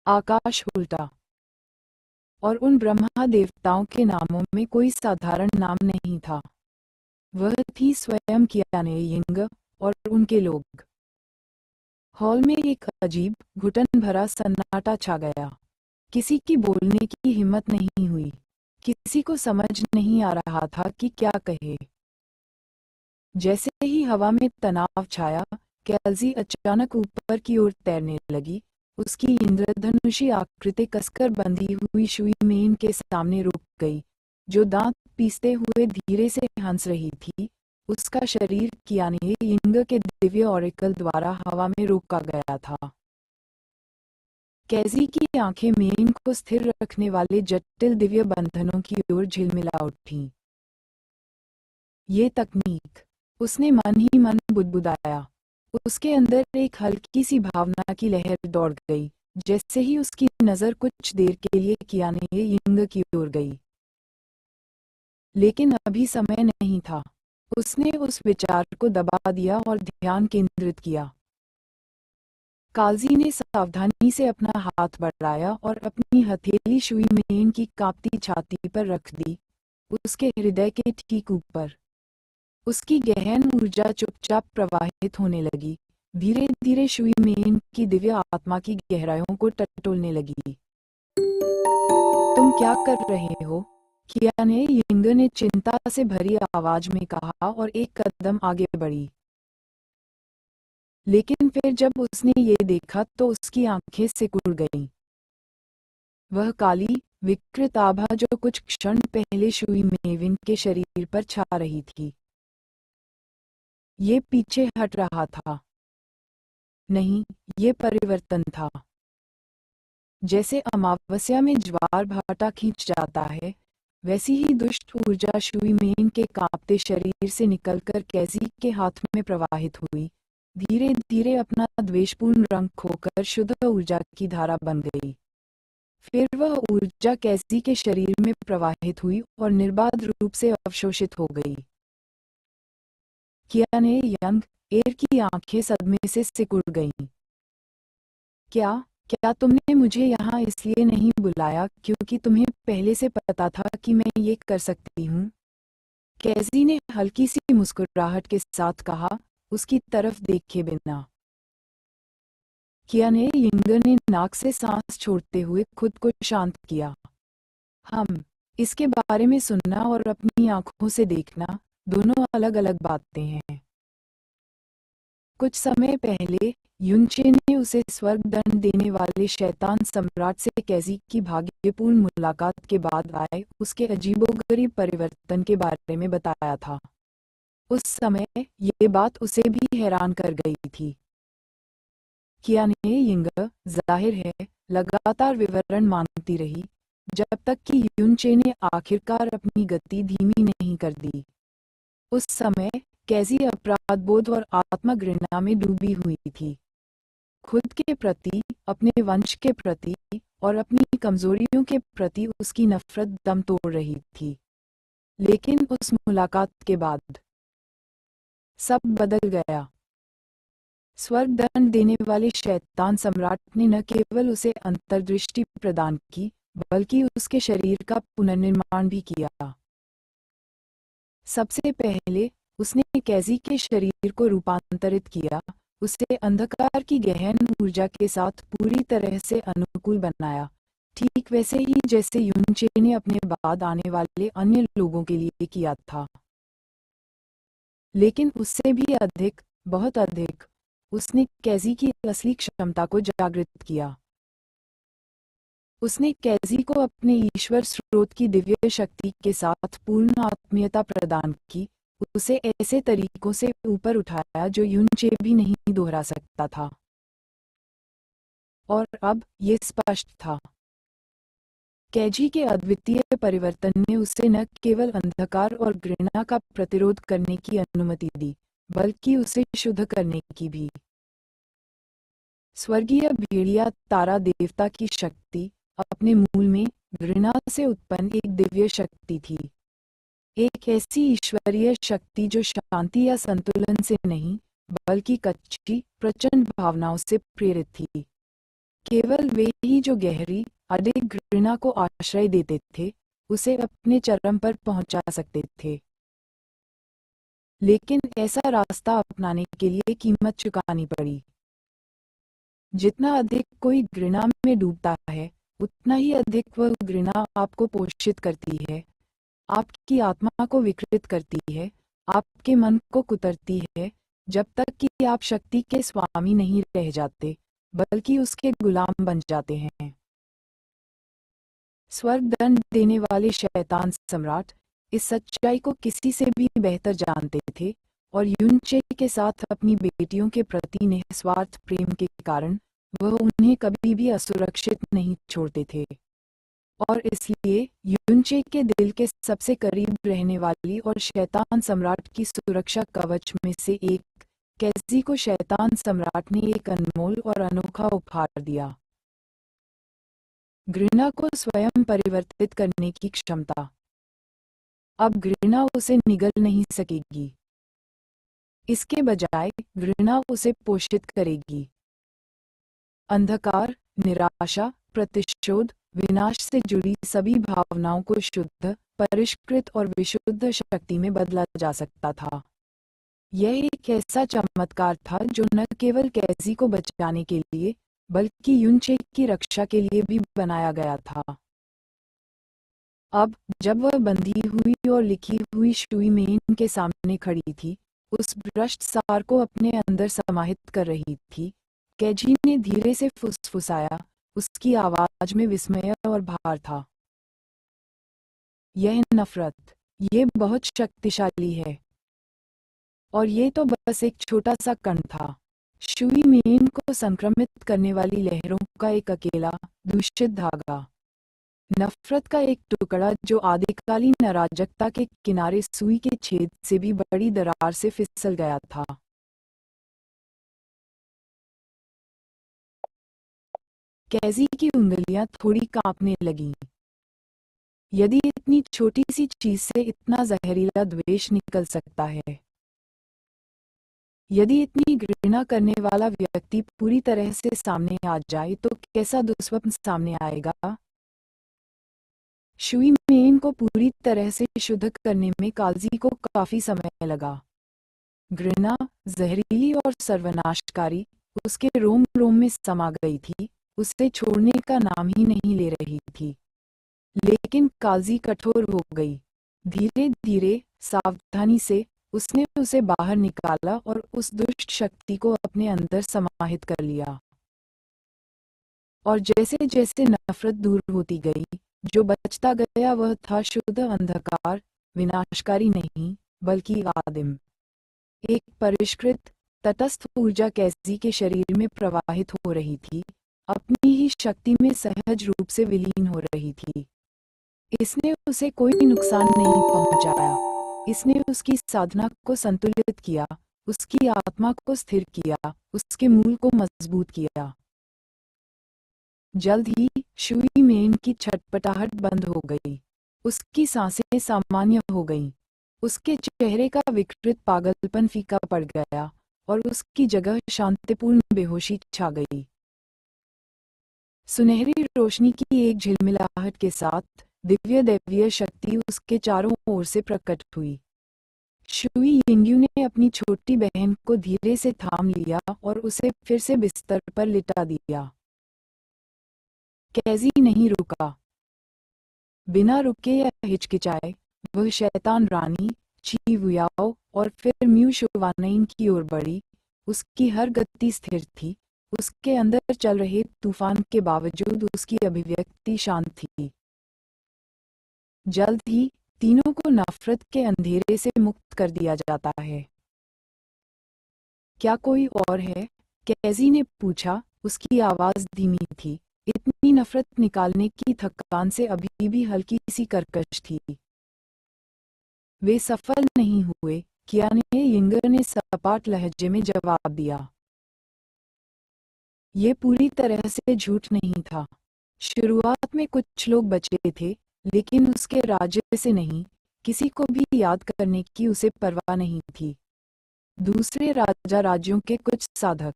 Speaker 1: आकाश उल्टा, और उन ब्रह्मा देवताओं के नामों में कोई साधारण नाम नहीं था। वह थी स्वयं कियाने यिंग और उनके लोग। हॉल में एक अजीब घुटन भरा सन्नाटा छा गया। किसी की बोलने की हिम्मत नहीं हुई। किसी को समझ नहीं आ रहा था कि क्या कहे। जैसे ही हवा में तनाव छाया, कैल्जी अचानक ऊपर की ओर तैरने लगी। उसकी इंद्रधनुषी आकृति कसकर बंधी हुई शुई मेन के सामने रुक गई, जो दांत पीसते हुए धीरे से हंस रही थी। उसका शरीर कियाने यिंग के दिव्य ऑरिकल द्वारा हवा में रोका गया था। कैजी की आंखें मेन को स्थिर रखने वाले जटिल दिव्य बंधनों की ओर झिलमिला उठी। ये तकनीक, उसने मन ही मन बुदबुदाया। उसके अंदर एक हल्की सी भावना की लहर दौड़ गई, जैसे ही उसकी नजर कुछ देर के लिए कियाने यिंग की ओर गई। लेकिन अभी समय नहीं था। उसने उस विचार को दबा दिया और ध्यान केंद्रित किया। काजी ने सावधानी से अपना हाथ बढ़ाया और अपनी हथेली शुई मेन की कांपती छाती पर रख दी, उसके हृदय के ठीक ऊपर। उसकी गहन ऊर्जा चुपचाप प्रवाहित होने लगी, धीरे धीरे शुई मेन की दिव्य आत्मा की गहराइयों को टटोलने लगी। तुम क्या कर रहे हो? कियाने यिंग ने चिंता से भरी आवाज में कहा और एक कदम आगे बढ़ी। लेकिन फिर जब उसने ये देखा तो उसकी आंखें सिकुड़ गईं। वह काली, विकृत आभा जो कुछ क्षण पहले शुई मेविन के शरीर पर छा रही थी, ये पीछे हट रहा था। नहीं, ये परिवर्तन था। जैसे अमावस्या में ज्वार भाटा खींच जाता है, वैसी ही दुष्ट ऊर्जा शुई मेन के कांपते शरीर से निकलकर कैजी के हाथ में प्रवाहित हुई, धीरे धीरे अपना द्वेषपूर्ण रंग खोकर शुद्ध ऊर्जा की धारा बन गई। फिर वह ऊर्जा कैजी के शरीर में प्रवाहित हुई और निर्बाध रूप से अवशोषित हो गई। कियाने यंग एर की आंखें सदमे से सिकुड़ गईं। क्या तुमने मुझे यहाँ इसलिए नहीं बुलाया क्योंकि तुम्हें पहले से पता था कि मैं ये कर सकती हूँ? कैजी ने हल्की सी मुस्कुराहट के साथ कहा, उसकी तरफ देखे बिना। कियाने यिंग ने नाक से सांस छोड़ते हुए खुद को शांत किया। हम इसके बारे में सुनना और अपनी आंखों से देखना दोनों अलग अलग बातें हैं। कुछ समय पहले युनचे ने उसे स्वर्ग दंड देने वाले शैतान सम्राट से कैजी की भाग्यपूर्ण मुलाकात के बाद आए उसके अजीबोगरीब परिवर्तन के बारे में बताया था। उस समय ये बात उसे भी हैरान कर गई थी। कियाने यिंग, जाहिर है, लगातार विवरण मांगती रही, जब तक कि युनचे ने आखिरकार अपनी गति धीमी नहीं कर दी। उस समय कैजी अपराधबोध और आत्मघृणा में डूबी हुई थी। खुद के प्रति, अपने वंश के प्रति और अपनी कमजोरियों के प्रति उसकी नफरत दम तोड़ रही थी। लेकिन उस मुलाकात के बाद सब बदल गया। स्वर्ग दंड देने वाले शैतान सम्राट ने न केवल उसे अंतर्दृष्टि प्रदान की, बल्कि उसके शरीर का पुनर्निर्माण भी किया। सबसे पहले उसने कैजी के शरीर को रूपांतरित किया, उसे अंधकार की गहन ऊर्जा के साथ पूरी तरह से अनुकूल बनाया, ठीक वैसे ही जैसे युनचे ने अपने बाद आने वाले अन्य लोगों के लिए किया था। लेकिन उससे भी अधिक, बहुत अधिक, उसने कैजी की असली क्षमता को जागृत किया। उसने कैजी को अपने ईश्वर स्रोत की दिव्य शक्ति के साथ पूर्ण आत्मीयता प्रदान की, उसे ऐसे तरीकों से ऊपर उठाया जो युनचे भी नहीं दोहरा सकता था। और अब ये स्पष्ट था। कैजी के अद्वितीय परिवर्तन ने उसे न केवल अंधकार और घृणा का प्रतिरोध करने की अनुमति दी, बल्कि उसे शुद्ध करने की भी। स्वर्गीय भेड़िया तारा देवता की शक्ति अपने मूल में घृणा से उत्पन्न एक दिव्य शक्ति थी, एक ऐसी ईश्वरीय शक्ति जो शांति या संतुलन से नहीं, बल्कि कच्ची प्रचंड भावनाओं से प्रेरित थी। केवल वे ही जो गहरी अडिग घृणा को आश्रय देते थे, उसे अपने चरम पर पहुंचा सकते थे। लेकिन ऐसा रास्ता अपनाने के लिए कीमत चुकानी पड़ी। जितना अधिक कोई घृणा में डूबता है, उतना ही अधिक वह घृणा आपको पोषित करती है, आपकी आत्मा को विकृत करती है, आपके मन को कुतरती है, जब तक कि आप शक्ति के स्वामी नहीं रह जाते, बल्कि उसके गुलाम बन जाते हैं। स्वर्ग दंड देने वाले शैतान सम्राट इस सच्चाई को किसी से भी बेहतर जानते थे, और युनचे के साथ अपनी बेटियों के प्रति निस्वार्थ प्रेम के कारण वह उन्हें कभी भी असुरक्षित नहीं छोड़ते थे। और इसलिए युनचे के दिल के सबसे करीब रहने वाली और शैतान सम्राट की सुरक्षा कवच में से एक, कैजी को शैतान सम्राट ने एक अनमोल और अनोखा उपहार दिया। घृणा को स्वयं परिवर्तित करने की क्षमता। अब घृणा उसे निगल नहीं सकेगी। इसके बजाय घृणा उसे पोषित करेगी। अंधकार, निराशा, प्रतिशोध, विनाश से जुड़ी सभी भावनाओं को शुद्ध, परिष्कृत और विशुद्ध शक्ति में बदला जा सकता था। यह एक ऐसा चमत्कार था जो न केवल कैजी को बचाने के लिए, बल्कि युनचे की रक्षा के लिए भी बनाया गया था। अब जब वह बंधी हुई और लिखी हुई शुई मेन के सामने खड़ी थी, उस भ्रष्ट सार को अपने अंदर समाहित कर रही थी, कैजी ने धीरे से फुसफुसाया, उसकी आवाज में विस्मय और भार था। यह नफरत, ये बहुत शक्तिशाली है। और ये तो बस एक छोटा सा कण था, शुई मेन को संक्रमित करने वाली लहरों का एक अकेला, दूषित धागा। नफरत का एक टुकड़ा जो आदिकालीन अराजकता के किनारे सुई के छेद से भी बड़ी दरार से फिसल गया था। कैजी की उंगलियां थोड़ी कांपने लगीं। यदि इतनी छोटी सी चीज से इतना जहरीला द्वेष निकल सकता है, यदि इतनी घृणा करने वाला व्यक्ति पूरी तरह से सामने आ जाए तो कैसा दुस्वप्न सामने आएगा। शुई मेन को पूरी तरह से शुद्ध करने में काजी को काफी समय लगा। घृणा, जहरीली और सर्वनाशकारी, उसके रोम रोम में समा गई थी, उसे छोड़ने का नाम ही नहीं ले रही थी। लेकिन काजी कठोर हो गई। धीरे धीरे, सावधानी से उसने उसे बाहर निकाला और उस दुष्ट शक्ति को अपने अंदर समाहित कर लिया। और जैसे जैसे नफरत दूर होती गई, जो बचता गया वह था शुद्ध अंधकार, विनाशकारी नहीं, बल्कि आदिम। एक परिष्कृत, तटस्थ ऊर्जा कैजी के शरीर में प्रवाहित हो रही थी, अपनी ही शक्ति में सहज रूप से विलीन हो रही थी। इसने उसे कोई नुकसान नहीं पहुंचाया। इसने उसकी साधना को संतुलित किया, उसकी आत्मा को स्थिर किया, उसके मूल को मजबूत किया। जल्द ही शुई मेन की छटपटाहट बंद हो गई, उसकी सांसें सामान्य हो गईं, उसके चेहरे का विकृत पागलपन फीका पड़ गया और उसकी जगह शांतिपूर्ण बेहोशी छा गई। सुनहरी रोशनी की एक झिलमिलाहट के साथ दिव्य दैवीय शक्ति उसके चारों ओर से प्रकट हुई। शुई यिंग्यू ने अपनी छोटी बहन को धीरे से थाम लिया और उसे फिर से बिस्तर पर लिटा दिया। कैजी नहीं रुका। बिना रुके या हिचकिचाए वह शैतान रानी, ची वुयाओ और फिर म्यू शुवानइन की ओर बढ़ी, उसकी हर गति स्थिर थी, उसके अंदर चल रहे तूफान के बावजूद उसकी अभिव्यक्ति शांत थी। जल्द ही तीनों को नफरत के अंधेरे से मुक्त कर दिया जाता है। क्या कोई और है? कैजी ने पूछा। उसकी आवाज धीमी थी, इतनी नफरत निकालने की थकान से अभी भी हल्की सी कर्कश थी। वे सफल नहीं हुए, कियाने यिंगर ने सपाट लहजे में जवाब दिया। ये पूरी तरह से झूठ नहीं था। शुरुआत में कुछ लोग बचे थे, लेकिन उसके राज्य से नहीं, किसी को भी याद करने की उसे परवाह नहीं थी। दूसरे राजा राज्यों के कुछ साधक,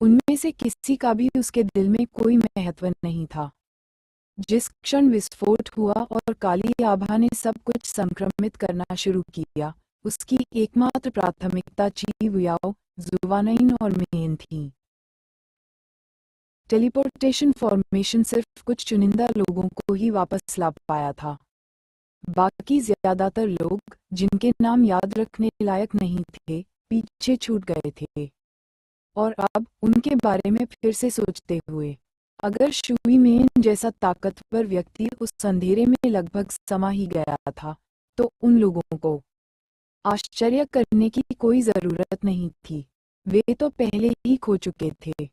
Speaker 1: उनमें से किसी का भी उसके दिल में कोई महत्व नहीं था। जिस क्षण विस्फोट हुआ और काली आभा ने सब कुछ संक्रमित करना शुरू किया, उसकी एकमात्र प्राथमिकता ची वुयाओ, जुवानइन और मेन थी। टेलीपोर्टेशन फॉर्मेशन सिर्फ कुछ चुनिंदा लोगों को ही वापस ला पाया था। बाकी ज्यादातर लोग, जिनके नाम याद रखने लायक नहीं थे, पीछे छूट गए थे। और अब उनके बारे में फिर से सोचते हुए, अगर शुई मेन जैसा ताकतवर व्यक्ति उस अंधेरे में लगभग समा ही गया था, तो उन लोगों को आश्चर्य करने की कोई जरूरत नहीं थी। वे तो पहले ही खो चुके थे।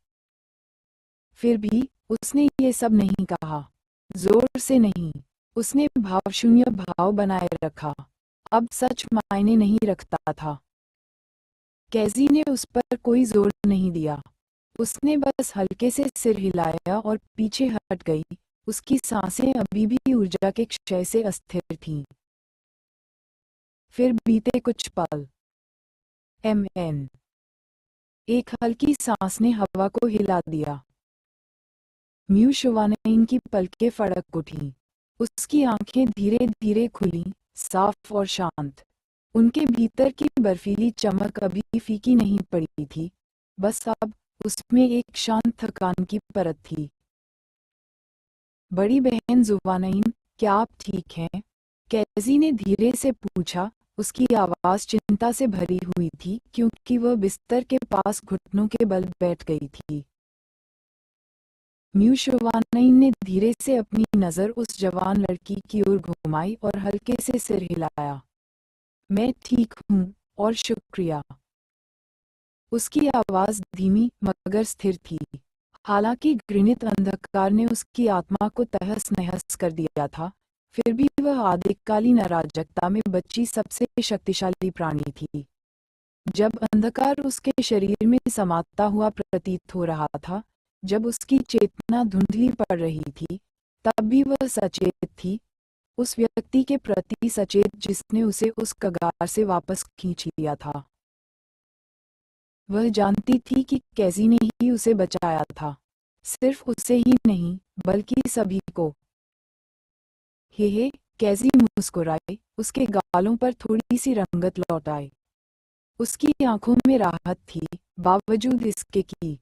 Speaker 1: फिर भी उसने ये सब नहीं कहा, जोर से नहीं। उसने भावशून्य भाव बनाए रखा। अब सच मायने नहीं रखता था। कैजी ने उस पर कोई जोर नहीं दिया। उसने बस हल्के से सिर हिलाया और पीछे हट गई। उसकी सांसें अभी भी ऊर्जा के क्षय से अस्थिर थीं। फिर बीते कुछ पल। एमएन एक हल्की सांस ने हवा को हिला दिया। म्यू शुवानइन की पलकें फड़क उठीं। उसकी आंखें धीरे धीरे खुलीं, साफ और शांत। उनके भीतर की बर्फीली चमक अभी फीकी नहीं पड़ी थी, बस अब उसमें एक शांत थकान की परत थी। बड़ी बहन जुवानइन, क्या आप ठीक हैं? कैजी ने धीरे से पूछा। उसकी आवाज चिंता से भरी हुई थी, क्योंकि वह बिस्तर के पास घुटनों के बल बैठ गई थी। म्यू शुवानइन ने धीरे से अपनी नज़र उस जवान लड़की की ओर घुमाई और हल्के से सिर हिलाया। मैं ठीक हूँ, और शुक्रिया। उसकी आवाज धीमी मगर स्थिर थी। हालांकि घृणित अंधकार ने उसकी आत्मा को तहस नहस कर दिया था, फिर भी वह आदिकालीन अराजकता में बची सबसे शक्तिशाली प्राणी थी। जब अंधकार उसके शरीर में समाता हुआ प्रतीत हो रहा था, जब उसकी चेतना धुंधली पड़ रही थी, तब भी वह सचेत थी, उस व्यक्ति के प्रति सचेत जिसने उसे उस कगार से वापस खींच लिया था। वह जानती थी कि कैजी ने ही उसे बचाया था, सिर्फ उसे ही नहीं, बल्कि सभी को। हे, कैजी मुस्कुराए, उसके गालों पर थोड़ी सी रंगत लौट आई। उसकी आंखों में राहत थी, बावजूद इसके कि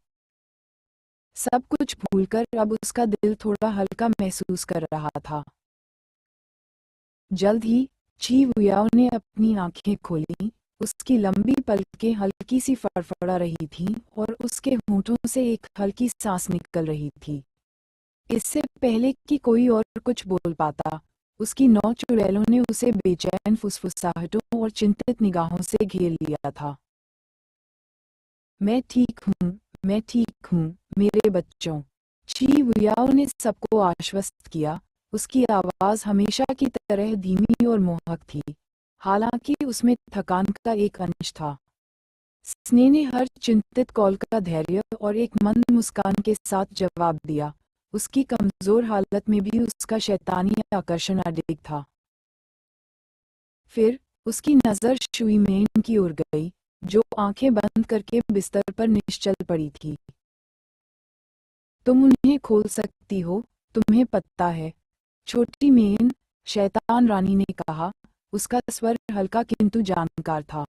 Speaker 1: सब कुछ भूलकर अब उसका दिल थोड़ा हल्का महसूस कर रहा था। जल्द ही ची वुयाओ ने अपनी आंखें खोलीं। उसकी लंबी पलकें हल्की सी फड़फड़ा रही थीं और उसके होंठों से एक हल्की सांस निकल रही थी। इससे पहले कि कोई और कुछ बोल पाता, उसकी 9 चुड़ैलों ने उसे बेचैन फुसफुसाहटों और चिंतित निगाहों से घेर लिया था। मैं ठीक हूँ, मेरे बच्चों। ची वुयाओ ने सबको आश्वस्त किया। उसकी आवाज हमेशा की तरह धीमी और मोहक थी, हालांकि उसमें थकान का एक अंश था। स्ने ने हर चिंतित कॉल का धैर्य और एक मंद मुस्कान के साथ जवाब दिया। उसकी कमजोर हालत में भी उसका शैतानी आकर्षण अडिग था। फिर उसकी नजर शुई मेन की ओर गई, जो आंखें बंद करके बिस्तर पर निश्चल पड़ी थी। तुम उन्हें खोल सकती हो, तुम्हें पता है। छोटी मेन, शैतान रानी ने कहा। उसका स्वर हल्का किंतु जानकार था।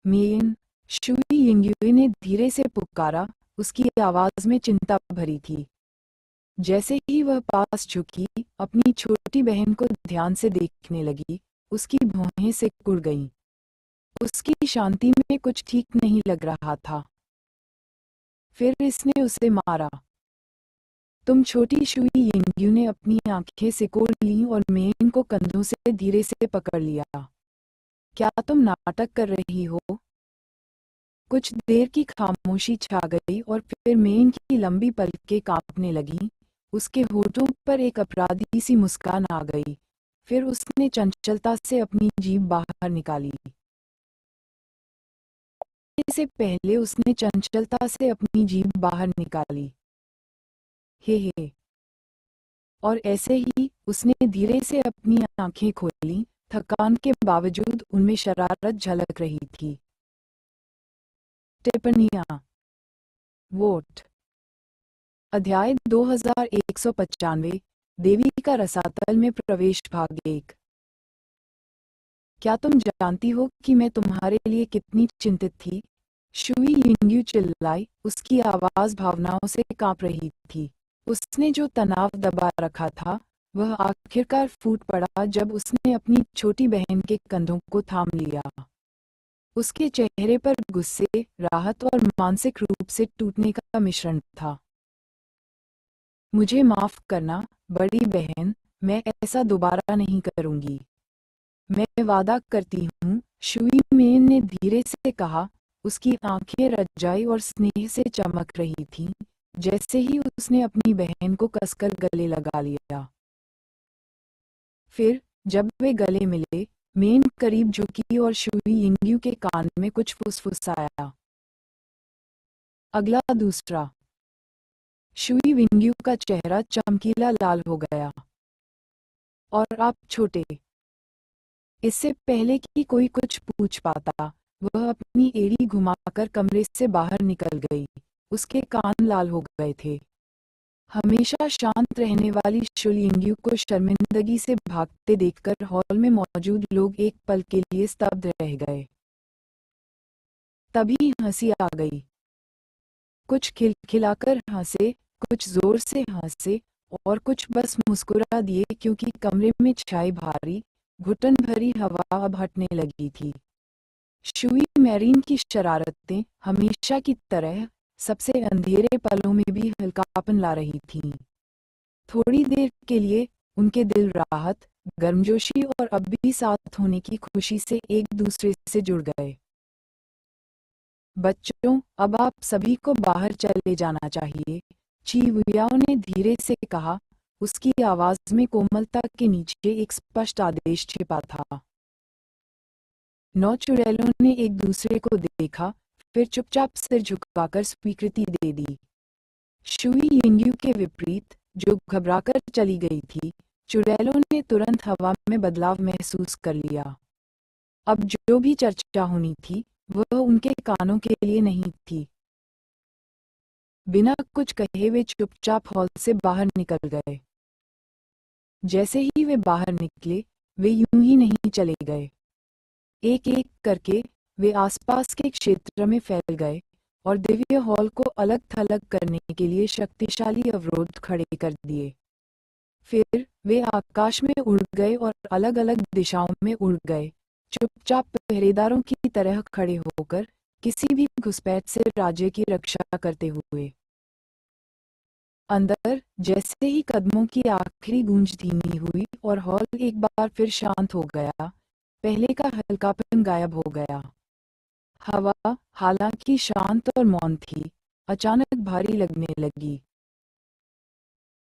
Speaker 1: मेन, शुई यिंग्युई ने धीरे से पुकारा। उसकी आवाज में चिंता भरी थी। जैसे ही वह पास झुकी, अपनी छोटी बहन को ध्यान से देखने लगी, उसकी भौहें सिकुड़ गईं। उसकी शांति में कुछ ठीक नहीं लग रहा था। फिर इसने उसे मारा। तुम छोटी शुई यिंग्यू ने अपनी आंखें सिकोड़ लीं और मेन को कंधों से धीरे से पकड़ लिया। क्या तुम नाटक कर रही हो? कुछ देर की खामोशी छा गई और फिर मेन की लंबी पलकें कांपने लगीं। उसके होठों पर एक अपराधी सी मुस्कान आ गई। फिर उसने चंचलता से अपनी जीभ बाहर निकाली। इससे पहले उसने चंचलता से अपनी जीभ बाहर निकाली। हे। और ऐसे ही उसने धीरे से अपनी आंखें खोलीं। थकान के बावजूद उनमें शरारत झलक रही थी। टिप्पणियाँ। वोट। अध्याय 2195 देवी का रसातल में प्रवेश भाग 1। क्या तुम जानती हो कि मैं तुम्हारे लिए कितनी चिंतित थी? शुई यिंग्यू चिल्लाई। उसकी आवाज भावनाओं से कांप रही थी। उसने जो तनाव दबा रखा था वह आखिरकार फूट पड़ा जब उसने अपनी छोटी बहन के कंधों को थाम लिया। उसके चेहरे पर गुस्से, राहत और मानसिक रूप से टूटने का मिश्रण था। मुझे माफ करना बड़ी बहन, मैं ऐसा दोबारा नहीं करूंगी। मैं वादा करती हूँ, शुई मेन ने धीरे से कहा। उसकी आंखें रजाई और स्नेह से चमक रही थीं, जैसे ही उसने अपनी बहन को कसकर गले लगा लिया। फिर जब वे गले मिले, मेन करीब झुकी और शुई यिंग्यू के कान में कुछ फुसफुसाया। अगला दूसरा। शुई यिंग्यू का चेहरा चमकीला लाल हो गया। और आप छोटे। इससे पहले कि कोई कुछ पूछ पाता, वह अपनी एड़ी घुमाकर कमरे से बाहर निकल गई। उसके कान लाल हो गए थे। हमेशा शांत रहने वाली शुई यिंग्यू को शर्मिंदगी से भागते देखकर हॉल में मौजूद लोग एक पल के लिए स्तब्ध रह गए। तभी हंसी आ गई। कुछ खिलखिलाकर हंसे, कुछ जोर से हंसे और कुछ बस मुस्कुरा दिए क्योंकि कमरे में छाई भारी, घुटन भरी हवा अब हटने लगी थी। शुई मैरीन की शरारतें हमेशा की तरह सबसे अंधेरे पलों में भी हल्कापन ला रही थीं। थोड़ी देर के लिए उनके दिल राहत, गर्मजोशी और अब भी साथ होने की खुशी से एक दूसरे से जुड़ गए। बच्चों, अब आप सभी को बाहर चले जाना चाहिए, ची वुयाओ ने धीरे से कहा। उसकी आवाज में कोमलता के नीचे एक स्पष्ट आदेश छिपा था। 9 चुड़ैलों ने एक दूसरे को देखा, फिर चुपचाप सिर झुकाकर स्वीकृति दे दी। शुई यिंग्यू के विपरीत, जो घबराकर चली गई थी, चुड़ैलों ने तुरंत हवा में बदलाव महसूस कर लिया। अब जो भी चर्चा होनी थी वह उनके कानों के लिए नहीं थी। बिना कुछ कहे वे चुपचाप हॉल से बाहर निकल गए। जैसे ही वे बाहर निकले, वे यूं ही नहीं चले गए। एक एक करके वे आसपास के क्षेत्र में फैल गए और दिव्य हॉल को अलग थलग करने के लिए शक्तिशाली अवरोध खड़े कर दिए। फिर वे आकाश में उड़ गए और अलग अलग दिशाओं में उड़ गए, चुपचाप पहरेदारों की तरह खड़े होकर, किसी भी घुसपैठ से राज्य की रक्षा करते हुए। अंदर जैसे ही कदमों की आखिरी गूंज धीमी हुई और हॉल एक बार फिर शांत हो गया, पहले का हल्कापन गायब हो गया। हवा, हालांकि शांत और मौन थी, अचानक भारी लगने लगी।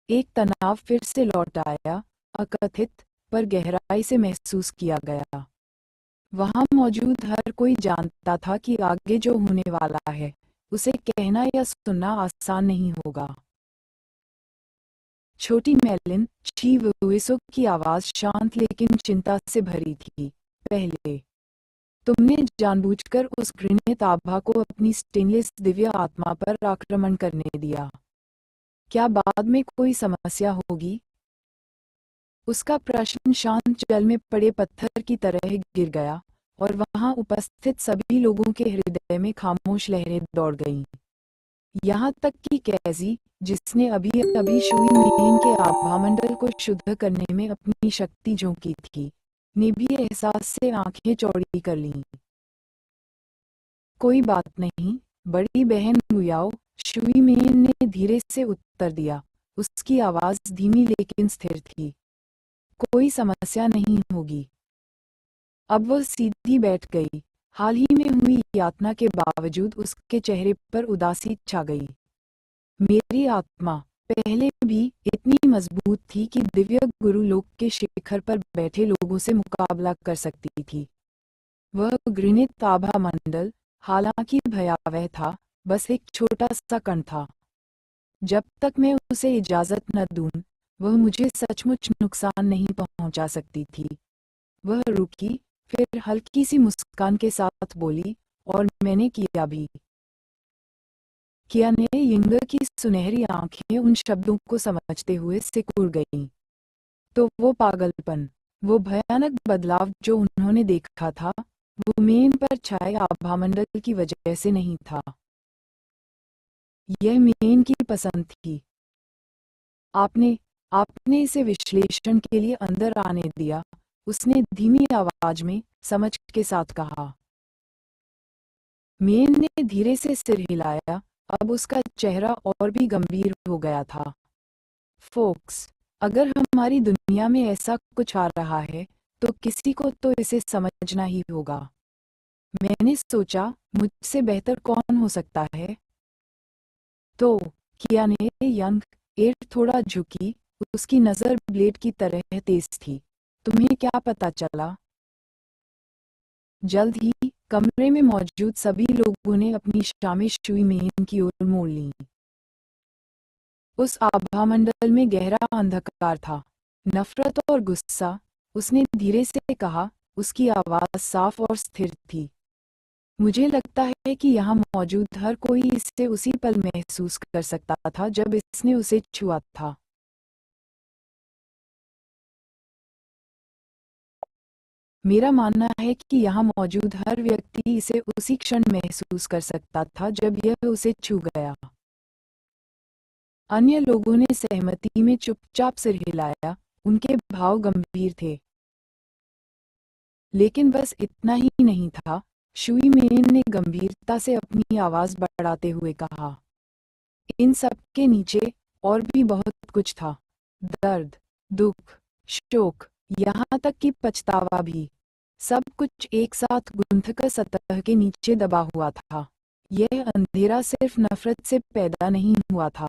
Speaker 1: एक तनाव फिर से लौट आया, अकथित पर गहराई से महसूस किया गया। वहां मौजूद हर कोई जानता था कि आगे जो होने वाला है, उसे कहना या सुनना आसान नहीं होगा। छोटी मेलिन, ची वुएसो की आवाज शांत लेकिन चिंता से भरी थी। पहले तुमने जानबूझकर उस घृणित आभा को अपनी स्टेनलेस दिव्य आत्मा पर आक्रमण करने दिया। क्या बाद में कोई समस्या होगी? उसका प्रश्न शांत जल में पड़े पत्थर की तरह गिर गया और वहां उपस्थित सभी लोगों के हृदय में खामोश लहरें दौड़ गईं। यहाँ तक कि कैजी, जिसने अभी अभी शुई मेन के आभामंडल को शुद्ध करने में अपनी शक्ति झोंकी थी, ने भी एहसास से आंखें चौड़ी कर लीं। कोई बात नहीं, बड़ी बहन गुयाओ, शुई मेन ने धीरे से उत्तर दिया। उसकी आवाज धीमी लेकिन स्थिर थी। कोई समस्या नहीं होगी। अब वह सीधी बैठ गई। हाल ही में हुई यातना के बावजूद उसके चेहरे पर उदासी छा गई। मेरी आत्मा पहले भी इतनी मजबूत थी कि दिव्य गुरु लोक के शिखर पर बैठे लोगों से मुकाबला कर सकती थी। वह घृणित आभा मंडल, हालांकि भयावह था, बस एक छोटा सा कण था। जब तक मैं उसे इजाजत न दूं, वह मुझे सचमुच नुकसान नहीं पहुंचा सकती थी। वह रुकी, फिर हल्की सी मुस्कान के साथ बोली, और मैंने किया भी। किया ने यिंगर की सुनहरी आंखें उन शब्दों को समझते हुए सिकुड़ गईं। तो वो पागलपन, वो भयानक बदलाव जो उन्होंने देखा था, वो मेन पर छाए आभामंडल की वजह से नहीं था। यह मेन की पसंद थी। आपने आपने इसे विश्लेषण के लिए अंदर आने दिया, उसने धीमी आवाज में समझ के साथ कहा। मेन ने धीरे से सिर हिलाया, अब उसका चेहरा और भी गंभीर हो गया था। फोक्स, अगर हमारी दुनिया में ऐसा कुछ आ रहा है, तो किसी को तो इसे समझना ही होगा। मैंने सोचा, मुझसे बेहतर कौन हो सकता है? तो किया ने यंग एयर थोड़ा झुकी, उसकी नजर ब्लेड की तरह तेज थी। तुम्हें क्या पता चला? जल्द ही कमरे में मौजूद सभी लोगों ने अपनी शामें शुई मेन की ओर मोड़ लीं। उस आभामंडल में गहरा अंधकार था, नफरत और गुस्सा। उसने धीरे से कहा, उसकी आवाज साफ और स्थिर थी। मुझे लगता है कि यहाँ मौजूद हर कोई इसे उसी पल महसूस कर सकता था जब इसने उसे छुआ था। मेरा मानना है कि यहाँ मौजूद हर व्यक्ति इसे उसी क्षण महसूस कर सकता था जब यह उसे छू गया। अन्य लोगों ने सहमति में चुपचाप सिर हिलाया, उनके भाव गंभीर थे। लेकिन बस इतना ही नहीं था, शुई मेन ने गंभीरता से अपनी आवाज बढ़ाते हुए कहा, इन सब के नीचे और भी बहुत कुछ था। दर्द, दुख, शोक, यहाँ तक कि पछतावा भी। सब कुछ एक साथ गुंथकर सतह के नीचे दबा हुआ था। यह अंधेरा सिर्फ नफरत से पैदा नहीं हुआ था।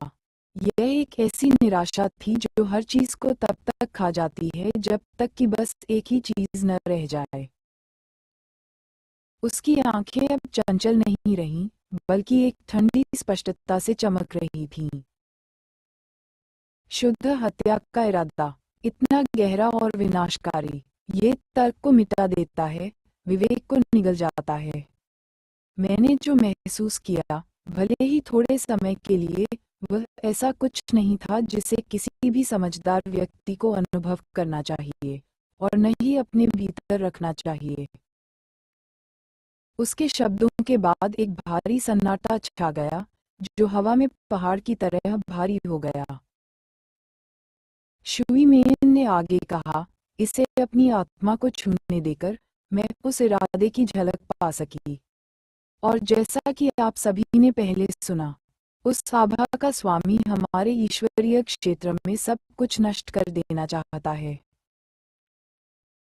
Speaker 1: यह एक ऐसी निराशा थी जो हर चीज को तब तक खा जाती है जब तक कि बस एक ही चीज न रह जाए। उसकी आंखें अब चंचल नहीं रहीं, बल्कि एक ठंडी स्पष्टता से चमक रही थीं। शुद्ध हत्या का इरादा, इतना गहरा और विनाशकारी, ये तर्क को मिटा देता है, विवेक को निगल जाता है। मैंने जो महसूस किया, भले ही थोड़े समय के लिए, वह ऐसा कुछ नहीं था जिसे किसी भी समझदार व्यक्ति को अनुभव करना चाहिए, और न ही अपने भीतर रखना चाहिए। उसके शब्दों के बाद एक भारी सन्नाटा छा गया, जो हवा में पहाड़ की तरह भारी हो गया। शुई मेन ने आगे कहा, इसे अपनी आत्मा को छूने देकर मैं उस इरादे की झलक पा सकी। और जैसा कि आप सभी ने पहले सुना, उस आभा का स्वामी हमारे ईश्वरीय क्षेत्र में सब कुछ नष्ट कर देना चाहता है।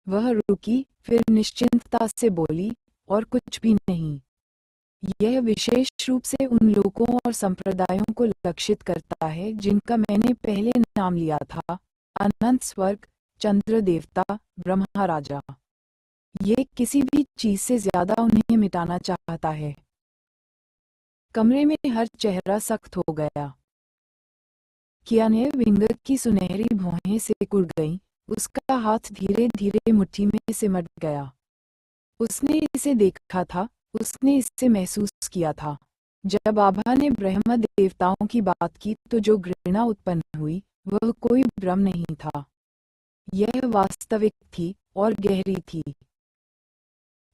Speaker 1: वह रुकी, फिर निश्चिंतता से बोली, और कुछ भी नहीं। यह विशेष रूप से उन लोगों और संप्रदायों को लक्षित करता है जिनका मैंने पहले नाम लिया था, अनंत स्वर्ग, चंद्र देवता, ब्रह्मा राजा। ये किसी भी चीज से ज्यादा उन्हें मिटाना चाहता है। कमरे में हर चेहरा सख्त हो गया। किया ने विंगर की सुनहरी भौहें सिकुड़ गईं, उसका हाथ धीरे धीरे मुट्ठी में सिमट गया। उसने इसे देखा था, उसने इसे महसूस किया था। जब आभा ने ब्रह्म देवताओं की बात की तो जो घृणा उत्पन्न हुई, वह कोई भ्रम नहीं था। यह वास्तविक थी और गहरी थी।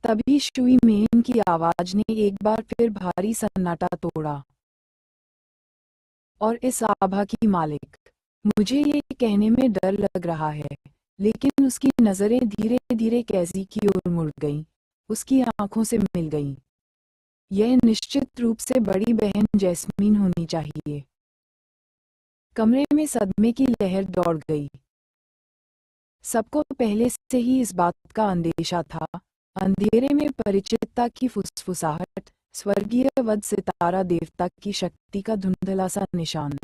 Speaker 1: तभी शुई मेन की आवाज ने एक बार फिर भारी सन्नाटा तोड़ा। और इस आभा की मालिक, मुझे ये कहने में डर लग रहा है, लेकिन उसकी नजरें धीरे धीरे कैजी की ओर मुड़ गईं, उसकी आंखों से मिल गईं। यह निश्चित रूप से बड़ी बहन जैस्मीन होनी चाहिए। कमरे में सदमे की लहर दौड़ गई। सबको पहले से ही इस बात का अंदेशा था। अंधेरे में परिचितता की फुसफुसाहट, स्वर्गीय वध सितारा देवता की शक्ति का धुंधला सा निशान।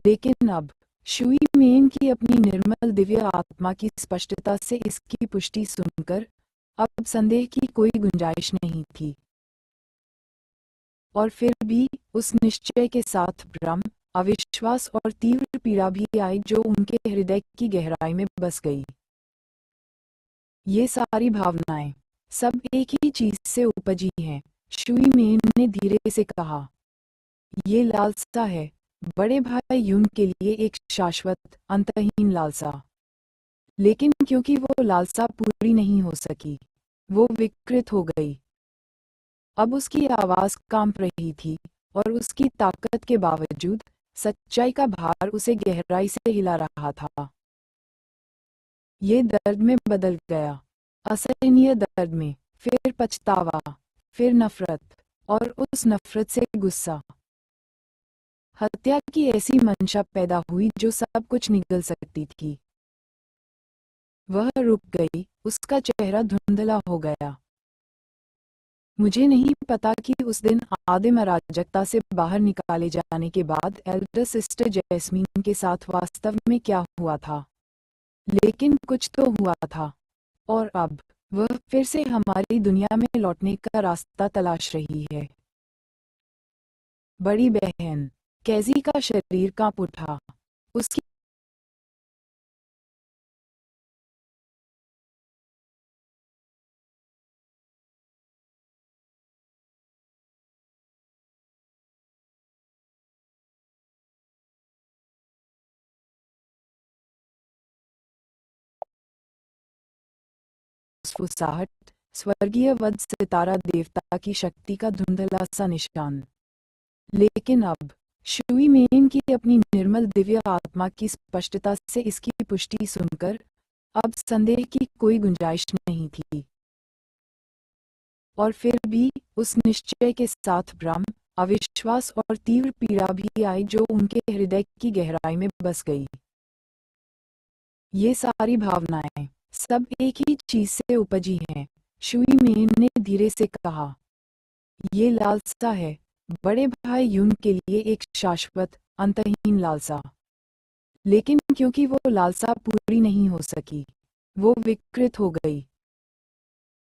Speaker 1: लेकिन अब शुई मेन की अपनी निर्मल दिव्य आत्मा की स्पष्टता से इसकी पुष्टि सुनकर अब संदेह की कोई गुंजाइश नहीं थी। और फिर भी उस निश्चय के साथ भ्रम, अविश्वास और तीव्र पीड़ा भी आई जो उनके हृदय की गहराई में बस गई। ये सारी भावनाएं सब एक ही चीज से उपजी हैं, शुई मेन ने धीरे से कहा। ये लालसा है, बड़े भाई यून के लिए एक शाश्वत, अंतहीन लालसा। लेकिन क्योंकि वो लालसा पूरी नहीं हो सकी, वो विकृत हो गई। अब उसकी आवाज कांप रही थी और उसकी ताकत के बावजूद सच्चाई का भार उसे गहराई से हिला रहा था। ये दर्द में बदल गया, असहनीय दर्द में, फिर पछतावा, फिर नफरत, और उस नफरत से गुस्सा। हत्या की ऐसी मंशा पैदा हुई जो सब कुछ निगल सकती थी। वह रुक गई, उसका चेहरा धुंधला हो गया। मुझे नहीं पता कि उस दिन आदिम अराजकता से बाहर निकाले जाने के बाद एल्डर सिस्टर जैस्मीन के साथ वास्तव में क्या हुआ था, लेकिन कुछ तो हुआ था। और अब वह फिर से हमारी दुनिया में लौटने का रास्ता तलाश रही है। बड़ी बहन, कैजी का शरीर कांप उठा। उसकी फुसफुसाहट, स्वर्गीय वध सितारा देवता की शक्ति का धुंधला सा निशान। लेकिन अब शुई मेन की अपनी निर्मल दिव्य आत्मा की स्पष्टता से इसकी पुष्टि सुनकर अब संदेह की कोई गुंजाइश नहीं थी। और फिर भी उस निश्चय के साथ भ्रम, अविश्वास और तीव्र पीड़ा भी आई जो उनके हृदय की गहराई में बस गई। ये सारी भावनाएं सब एक ही चीज से उपजी हैं, शुई मेन ने धीरे से कहा। ये लालसा है, बड़े भाई यून के लिए एक शाश्वत, अंतहीन लालसा। लेकिन क्योंकि वो लालसा पूरी नहीं हो सकी, वो विकृत हो गई।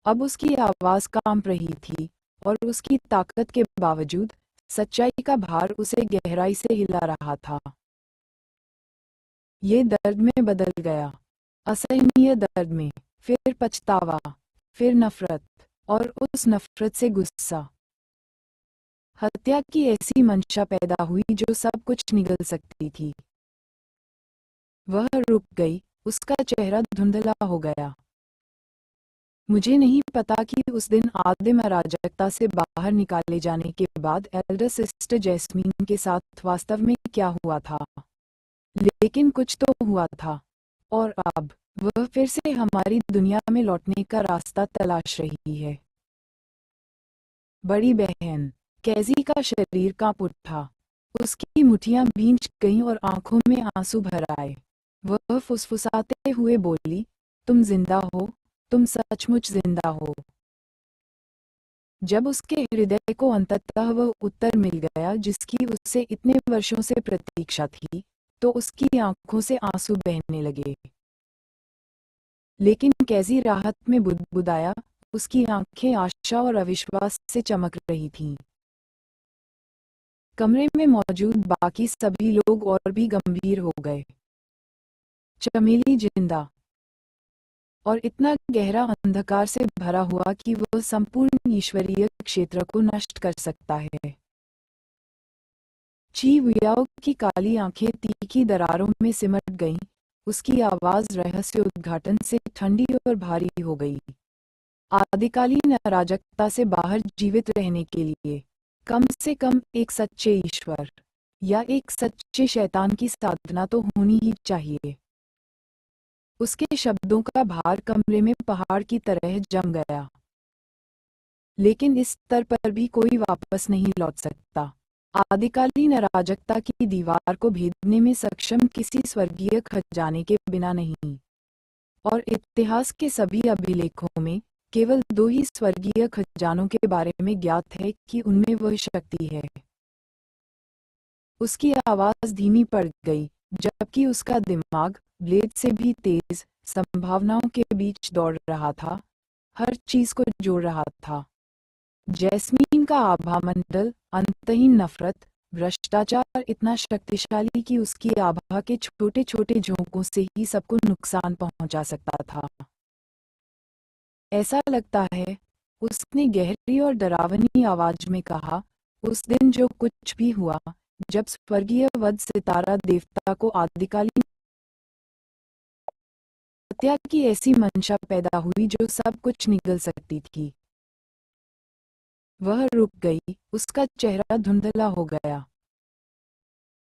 Speaker 1: अब उसकी आवाज कांप रही थी और उसकी ताकत के बावजूद सच्चाई का भार उसे गहराई से हिला रहा था। ये दर्द में बदल गया, असहनीय दर्द में, फिर पछतावा, फिर नफरत, और उस नफरत से गुस्सा। हत्या की ऐसी मंशा पैदा हुई जो सब कुछ निगल सकती थी। वह रुक गई, उसका चेहरा धुंधला हो गया। मुझे नहीं पता कि उस दिन आदिम अराजकता से बाहर निकाले जाने के बाद एल्डर सिस्टर जैस्मीन के साथ वास्तव में क्या हुआ था, लेकिन कुछ तो हुआ था। और अब वह फिर से हमारी दुनिया में लौटने का रास्ता तलाश रही है। बड़ी बहन, कैजी का शरीर कांप उठा। उसकी मुट्ठियां भींच गईं और आंखों में आंसू भर आए। वह फुसफुसाते हुए बोली, तुम जिंदा हो, तुम सचमुच जिंदा हो। जब उसके हृदय को अंततः वह उत्तर मिल गया जिसकी उसे इतने वर्षों से प्रतीक्षा थी, तो उसकी आंखों से आंसू बहने लगे। लेकिन कैसी राहत में बुदबुदाया, उसकी आंखें आशा और अविश्वास से चमक रही थीं। कमरे में मौजूद बाकी सभी लोग और भी गंभीर हो गए। चमेली जिंदा और इतना गहरा अंधकार से भरा हुआ कि वह संपूर्ण ईश्वरीय क्षेत्र को नष्ट कर सकता है। ची वियाओ की काली आंखें तीखी दरारों में सिमट गईं, उसकी आवाज रहस्य उद्घाटन से ठंडी और भारी हो गई। आदिकालीन अराजकता से बाहर जीवित रहने के लिए कम से कम एक सच्चे ईश्वर या एक सच्चे शैतान की साधना तो होनी ही चाहिए। उसके शब्दों का भार कमरे में पहाड़ की तरह जम गया। लेकिन इस स्तर पर भी कोई वापस नहीं लौट सकता। आदिकालीन अराजकता की दीवार को भेदने में सक्षम किसी स्वर्गीय खजाने के बिना नहीं। और इतिहास के सभी अभिलेखों में केवल दो ही स्वर्गीय खजानों के बारे में ज्ञात है कि उनमें वह शक्ति है। उसकी आवाज धीमी पड़ गई, जबकि उसका दिमाग ब्लेड से भी तेज संभावनाओं के बीच दौड़ रहा था, हर चीज को जोड़ रहा था। जैस्मीन का आभामंडल, अंतहीन नफरत, भ्रष्टाचार इतना शक्तिशाली कि उसकी आभा के छोटे छोटे झोंकों से ही सबको नुकसान पहुंचा सकता था। ऐसा लगता है, उसने गहरी और डरावनी आवाज में कहा, उस दिन जो कुछ भी हुआ, जब स्वर्गीय वध सितारा देवता को आदिकालीन हत्या की ऐसी मंशा पैदा हुई जो सब कुछ निगल सकती थी। वह रुक गई, उसका चेहरा धुंधला हो गया।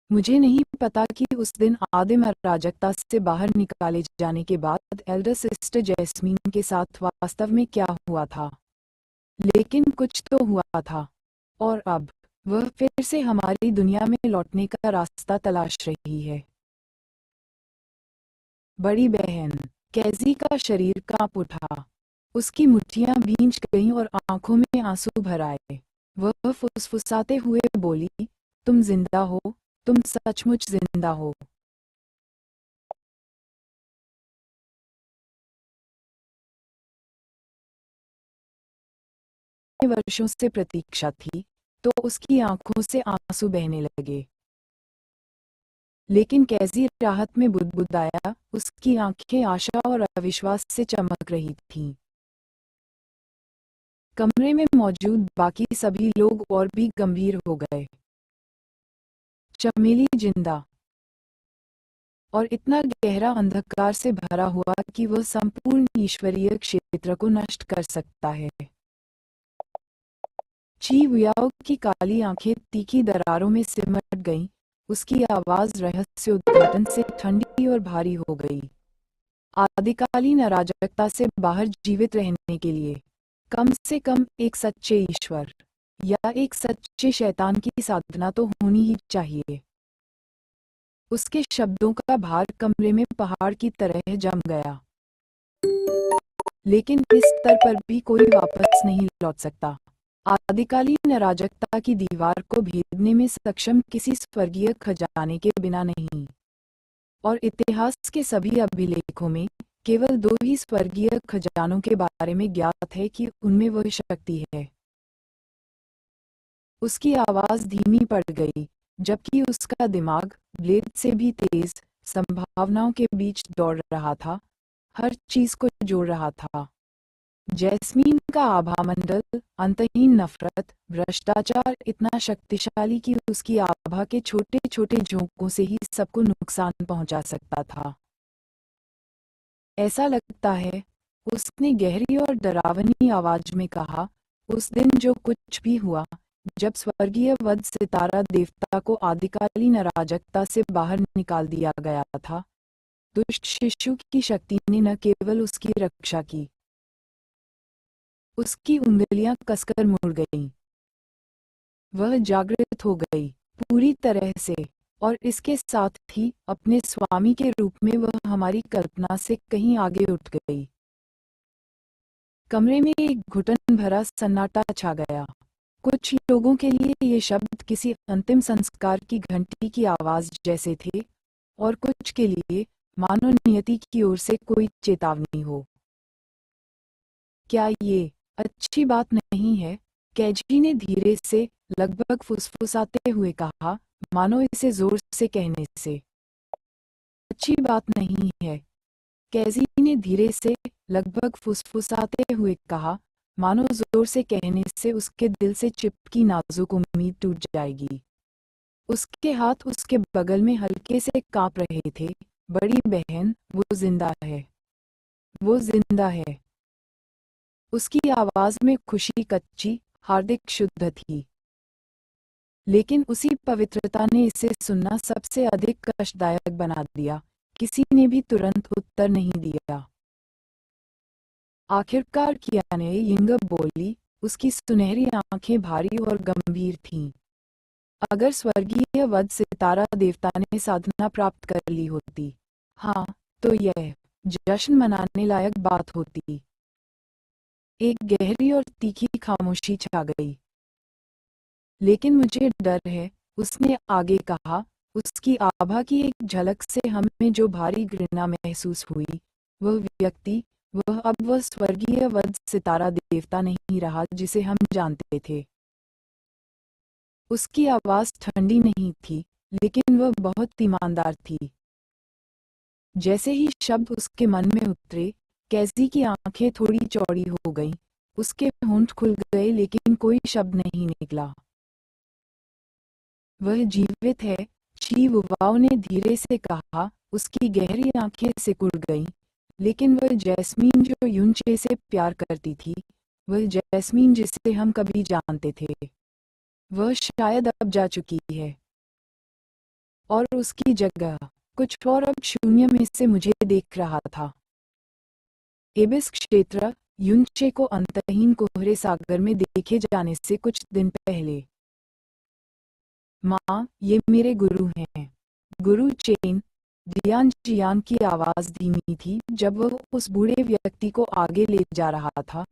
Speaker 1: मुझे नहीं पता कि उस दिन आदिम अराजकता से बाहर निकाले जाने के बाद एल्डर सिस्टर जैस्मीन के साथ वास्तव में क्या हुआ था, लेकिन कुछ तो हुआ था, और अब वह फिर से हमारी दुनिया में लौटने का रास्ता तलाश रही है। बड़ी बहन, कैज़ी का शरीर कांप उठा, उसकी मुट्ठियां भींच गईं और आंखों में आंसू भर आए। वह फुसफुसाते हुए बोली, तुम जिंदा हो, तुम सचमुच जिंदा हो। वर्षों से प्रतीक्षा थी, तो उसकी आंखों से आंसू बहने लगे। लेकिन कैसी राहत में बुदबुदाया, उसकी आंखें आशा और अविश्वास से चमक रही थीं। कमरे में मौजूद बाकी सभी लोग और भी गंभीर हो गए। चमेली जिंदा, और इतना गहरा अंधकार से भरा हुआ कि वह संपूर्ण ईश्वरीय क्षेत्र को नष्ट कर सकता है। ची वियाओ की काली आंखें तीखी दरारों में सिमट गईं, उसकी आवाज रहस्य उद्घाटन से ठंडी और भारी हो गई। आदिकालीन अराजकता से बाहर जीवित रहने के लिए कम से कम एक सच्चे ईश्वर या एक सच्चे शैतान की साधना तो होनी ही चाहिए। उसके शब्दों का भार कमरे में पहाड़ की तरह जम गया। लेकिन इस स्तर पर भी कोई वापस नहीं लौट सकता। आदिकालीन अराजकता की दीवार को भेदने में सक्षम किसी स्वर्गीय खजाने के बिना नहीं। और इतिहास के सभी अभिलेखों में केवल दो ही स्वर्गीय खजानों के बारे में ज्ञात है कि उनमें वह शक्ति है। उसकी आवाज धीमी पड़ गई, जबकि उसका दिमाग ब्लेड से भी तेज संभावनाओं के बीच दौड़ रहा था, हर चीज को जोड़ रहा था। जैस्मीन का आभामंडल, अंतहीन नफरत, भ्रष्टाचार इतना शक्तिशाली कि उसकी आभा के छोटे छोटे झोंकों से ही सबको नुकसान पहुंचा सकता था। ऐसा लगता है, उसने गहरी और डरावनी आवाज में कहा, उस दिन जो कुछ भी हुआ, जब स्वर्गीय वध सितारा देवता को आदिकालीन अराजकता से बाहर निकाल दिया गया था, दुष्ट शिशु की शक्ति ने न केवल उसकी रक्षा की, उसकी उंगलियां कसकर मुड़ गईं। वह जागृत हो गई, पूरी तरह से, और इसके साथ ही अपने स्वामी के रूप में वह हमारी कल्पना से कहीं आगे उठ गई। कमरे में एक घुटन भरा सन्नाटा छा गया। कुछ लोगों के लिए ये शब्द किसी अंतिम संस्कार की घंटी की आवाज जैसे थे, और कुछ के लिए मानो नियति की ओर से कोई चेतावनी हो। क्या ये अच्छी बात नहीं है? कैजी ने धीरे से, लगभग फुसफुसाते हुए कहा, मानो इसे जोर से कहने से। अच्छी बात नहीं है, कैजी ने धीरे से, लगभग फुसफुसाते हुए कहा, मानो जोर से कहने से उसके दिल से चिपकी नाजुक उम्मीद टूट जाएगी। उसके हाथ उसके बगल में हल्के से कांप रहे थे। बड़ी बहन, वो जिंदा है, वो जिंदा है। उसकी आवाज में खुशी कच्ची, हार्दिक शुद्ध थी, लेकिन उसी पवित्रता ने इसे सुनना सबसे अधिक कष्टदायक बना दिया। किसी ने भी तुरंत उत्तर नहीं दिया। आखिरकार कियाने यिंग बोली, उसकी सुनहरी आंखें भारी और गंभीर थीं। अगर स्वर्गीय वध सितारा देवता ने साधना प्राप्त कर ली होती, हाँ, तो यह जश्न मनाने लायक बात होती। एक गहरी और तीखी खामोशी छा गई। लेकिन मुझे डर है, उसने आगे कहा। उसकी आभा की एक झलक से हमें जो भारी घृणा महसूस हुई, वह व्यक्ति, वह स्वर्गीय वध सितारा देवता नहीं रहा जिसे हम जानते थे। उसकी आवाज ठंडी नहीं थी, लेकिन वह बहुत ईमानदार थी। जैसे ही शब्द उसके मन में उतरे, कैसी की आंखें थोड़ी चौड़ी हो गईं, उसके होंठ खुल गए लेकिन कोई शब्द नहीं निकला। वह जीवित है, शिववाओ ने धीरे से कहा। उसकी गहरी आंखें सिकुड़ गईं, लेकिन वह जैस्मीन जो युनचे से प्यार करती थी, वह जैस्मीन जिसे हम कभी जानते थे, वह शायद अब जा चुकी है। और उसकी जगह कुछ और अब शून्य में से मुझे देख रहा था। एबिस क्षेत्र, युनचे को अंतहीन कोहरे सागर में देखे जाने से कुछ दिन पहले। माँ, ये मेरे गुरु हैं। गुरु चेन। जियान जियान की आवाज धीमी थी जब वह उस बूढ़े व्यक्ति को आगे ले जा रहा था।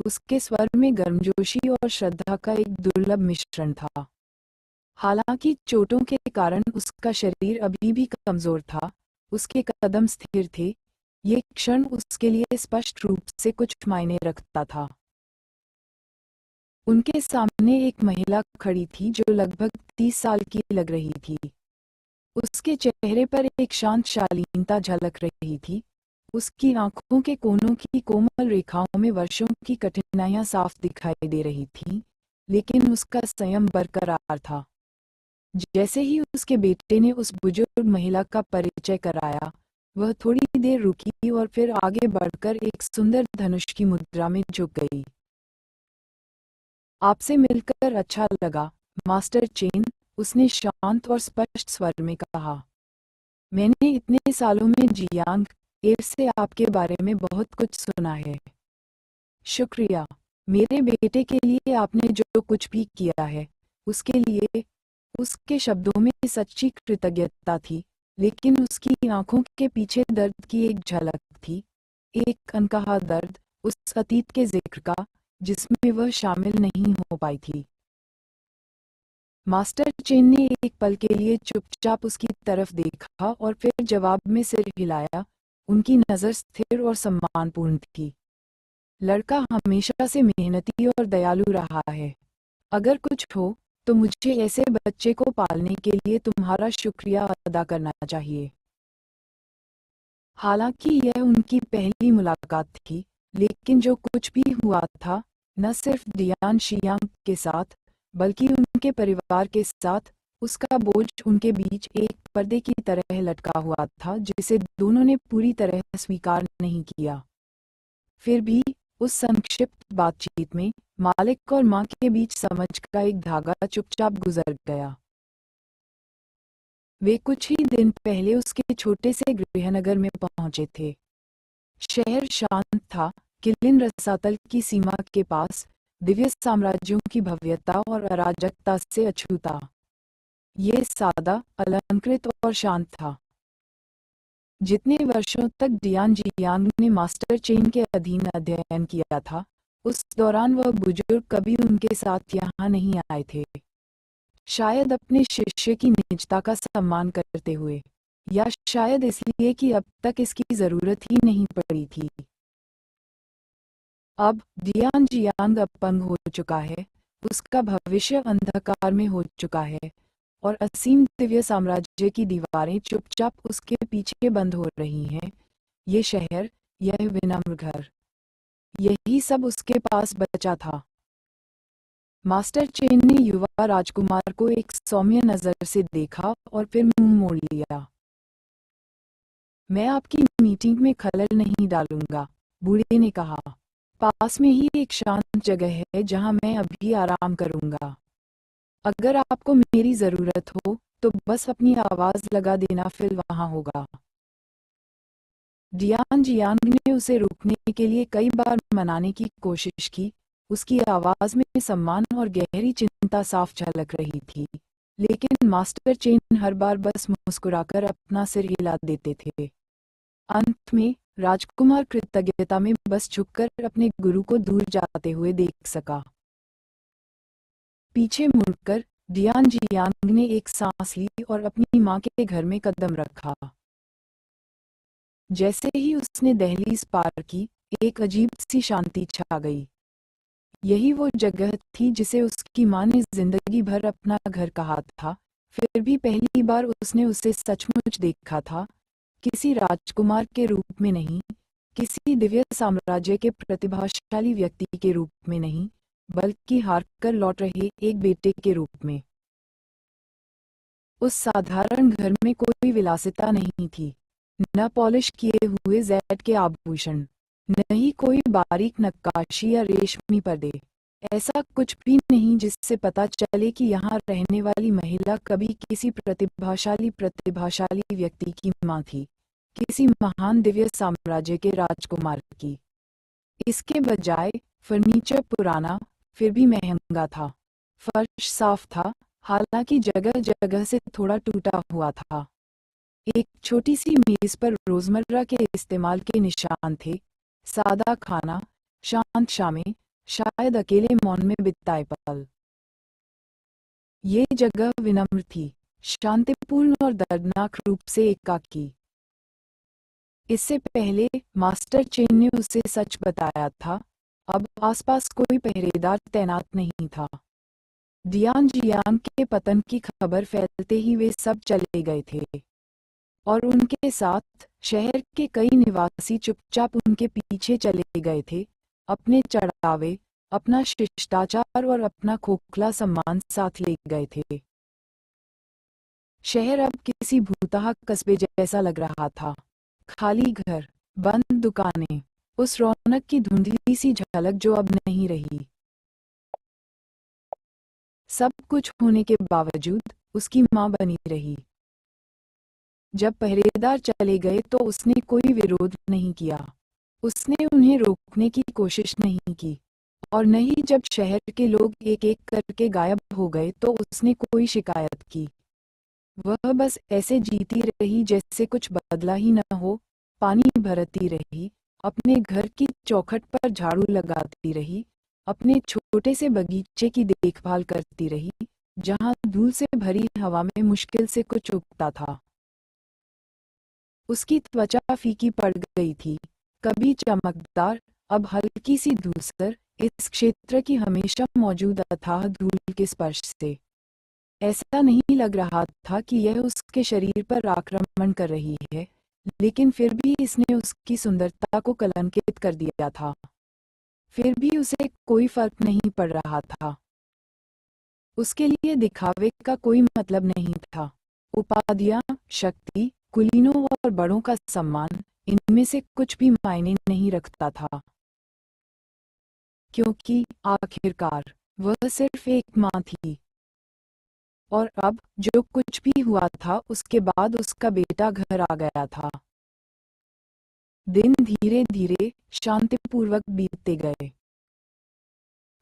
Speaker 1: उसके स्वर में गर्मजोशी और श्रद्धा का एक दुर्लभ मिश्रण था। हालांकि चोटों के कारण उसका शरीर अभी भी कमजोर था, उसके कदम स्थिर थे। ये क्षण उसके लिए स्पष्ट रूप से कुछ मायने रखता था। उनके सामने एक महिला खड़ी थी जो लगभग 30 साल की लग रही थी। उसके चेहरे पर एक शांत शालीनता झलक रही थी। उसकी आंखों के कोनों की कोमल रेखाओं में वर्षों की कठिनाइयां साफ दिखाई दे रही थीं, लेकिन उसका संयम बरकरार था। जैसे ही उसके बेटे ने उस बुजुर्ग महिला का परिचय कराया, वह थोड़ी देर रुकी और फिर आगे बढ़कर एक सुंदर धनुष की मुद्रा में झुक गई। आपसे मिलकर अच्छा लगा, मास्टर चेन, उसने शांत और स्पष्ट स्वर में कहा। मैंने इतने सालों में जियांग एव से आपके बारे में बहुत कुछ सुना है। शुक्रिया, मेरे बेटे के लिए आपने जो कुछ भी किया है, उसके लिए। उसके शब्दों में सच्ची कृतज्ञता थी, लेकिन उसकी आंखों के पीछे दर्द की एक झलक थी, एक अनकहा दर्द, उस अतीत के जिक्र का जिसमें वह शामिल नहीं हो पाई थी। मास्टर चेन ने एक पल के लिए चुपचाप उसकी तरफ देखा और फिर जवाब में सिर हिलाया। उनकी नज़र स्थिर और सम्मानपूर्ण थी। लड़का हमेशा से मेहनती और दयालु रहा है। अगर कुछ हो तो मुझे ऐसे बच्चे को पालने के लिए तुम्हारा शुक्रिया अदा करना चाहिए। हालांकि यह उनकी पहली मुलाकात थी, लेकिन जो कुछ भी हुआ था, न सिर्फ डियान शियांग के साथ, बल्कि उनके परिवार के साथ, उसका बोझ उनके बीच एक पर्दे की तरह लटका हुआ था जिसे दोनों ने पूरी तरह स्वीकार नहीं किया। फिर भी उस संक्षिप्त बातचीत में मालिक और मां के बीच समझ का एक धागा चुपचाप गुजर गया। वे कुछ ही दिन पहले उसके छोटे से गृहनगर में पहुंचे थे। शहर शांत था, किलिन रसातल की सीमा के पास, दिव्य साम्राज्यों की भव्यता और अराजकता से अछूता। ये सादा, अलंकृत और शांत था। जितने वर्षों तक डियान जियांग ने मास्टर चेन के अधीन अध्ययन किया था, उस दौरान वह बुजुर्ग कभी उनके साथ यहाँ नहीं आए थे। शायद अपने शिष्य की निजता का सम्मान करते हुए, या शायद इसलिए कि अब तक इसकी जरूरत ही नहीं पड़ी थी। अब डियान जियांग अपंग हो चुका है, उसका भविष्य अंधकार में हो चुका है, और असीम दिव्य साम्राज्य की दीवारें चुपचाप उसके पीछे बंद हो रही हैं। ये शहर, यह विनम्र घर, यही सब उसके पास बचा था। मास्टर चेन ने युवा राजकुमार को एक सौम्य नजर से देखा और फिर मुंह मोड़ लिया। मैं आपकी मीटिंग में खलल नहीं डालूंगा, बूढ़े ने कहा। पास में ही एक शांत जगह है जहां मैं अभी आराम करूंगा। अगर आपको मेरी जरूरत हो तो बस अपनी आवाज लगा देना, फिर वहां होगा। डियान जियांग ने उसे रोकने के लिए कई बार मनाने की कोशिश की, उसकी आवाज में सम्मान और गहरी चिंता साफ झलक रही थी, लेकिन मास्टर चेन हर बार बस मुस्कुराकर अपना सिर हिला देते थे। अंत में राजकुमार कृतज्ञता में बस झुककर अपने गुरु को दूर जाते हुए देख सका। पीछे मुड़कर डियान जियांग ने एक सांस ली और अपनी मां के घर में कदम रखा। जैसे ही उसने दहलीज पार की, एक अजीब सी शांति छा गई। यही वो जगह थी जिसे उसकी मां ने जिंदगी भर अपना घर कहा था, फिर भी पहली बार उसने उसे सचमुच देखा था, किसी राजकुमार के रूप में नहीं, किसी दिव्य साम्राज्य के प्रतिभाशाली व्यक्ति के रूप में नहीं, बल्कि हारकर लौट रहे एक बेटे के रूप में। उस साधारण घर में कोई विलासिता नहीं थी, न पॉलिश किए हुए जैड के आभूषण, न ही कोई बारीक नक्काशी या रेशमी पर्दे। ऐसा कुछ भी नहीं जिससे पता चले कि यहाँ रहने वाली महिला कभी किसी प्रतिभाशाली व्यक्ति की माँ थी, किसी महान दिव्य साम्राज्य के राजकुमार की। इसके बजाय फर्नीचर पुराना, फिर भी महंगा था। फर्श साफ था, हालांकि जगह जगह से थोड़ा टूटा हुआ था। एक छोटी सी मेज पर रोजमर्रा के इस्तेमाल के निशान थे, सादा खाना, शांत शामें, शायद अकेले मौन में बिताए पल। ये जगह विनम्र थी, शांतिपूर्ण और दर्दनाक रूप से एकाकी। इससे पहले मास्टर चेन ने उसे सच बताया था, अब आसपास कोई पहरेदार तैनात नहीं था। डियान जियांग के पतन की खबर फैलते ही वे सब चले गए थे, और उनके साथ शहर के कई निवासी चुपचाप उनके पीछे चले गए थे, अपने चढ़ावे, अपना शिष्टाचार और अपना खोखला सम्मान साथ ले गए थे। शहर अब किसी भूतहा कस्बे जैसा लग रहा था। खाली घर, बंद दुकानें, उस रौनक की धुंधली सी झलक जो अब नहीं रही। सब कुछ होने के बावजूद उसकी मां बनी रही। जब पहरेदार चले गए तो उसने कोई विरोध नहीं किया, उसने उन्हें रोकने की कोशिश नहीं की, और न ही जब शहर के लोग एक एक करके गायब हो गए तो उसने कोई शिकायत की। वह बस ऐसे जीती रही जैसे कुछ बदला ही न हो, पानी भरती रही, अपने घर की चौखट पर झाड़ू लगाती रही, अपने छोटे से बगीचे की देखभाल करती रही, जहां धूल से भरी हवा में मुश्किल से कुछ उगता था। उसकी त्वचा फीकी पड़ गई थी, कभी चमकदार, अब हल्की सी धूसर, इस क्षेत्र की हमेशा मौजूद अथाह धूल के स्पर्श से। ऐसा नहीं लग रहा था कि यह उसके शरीर पर आक्रमण कर रही है, लेकिन फिर भी इसने उसकी सुंदरता को कलंकित कर दिया था। फिर भी उसे कोई फर्क नहीं पड़ रहा था। उसके लिए दिखावे का कोई मतलब नहीं था। उपाधियां, शक्ति, कुलीनों और बड़ों का सम्मान, इनमें से कुछ भी मायने नहीं रखता था, क्योंकि आखिरकार वह सिर्फ एक मां थी। और अब जो कुछ भी हुआ था उसके बाद उसका बेटा घर आ गया था। दिन धीरे धीरे शांतिपूर्वक बीतते गए।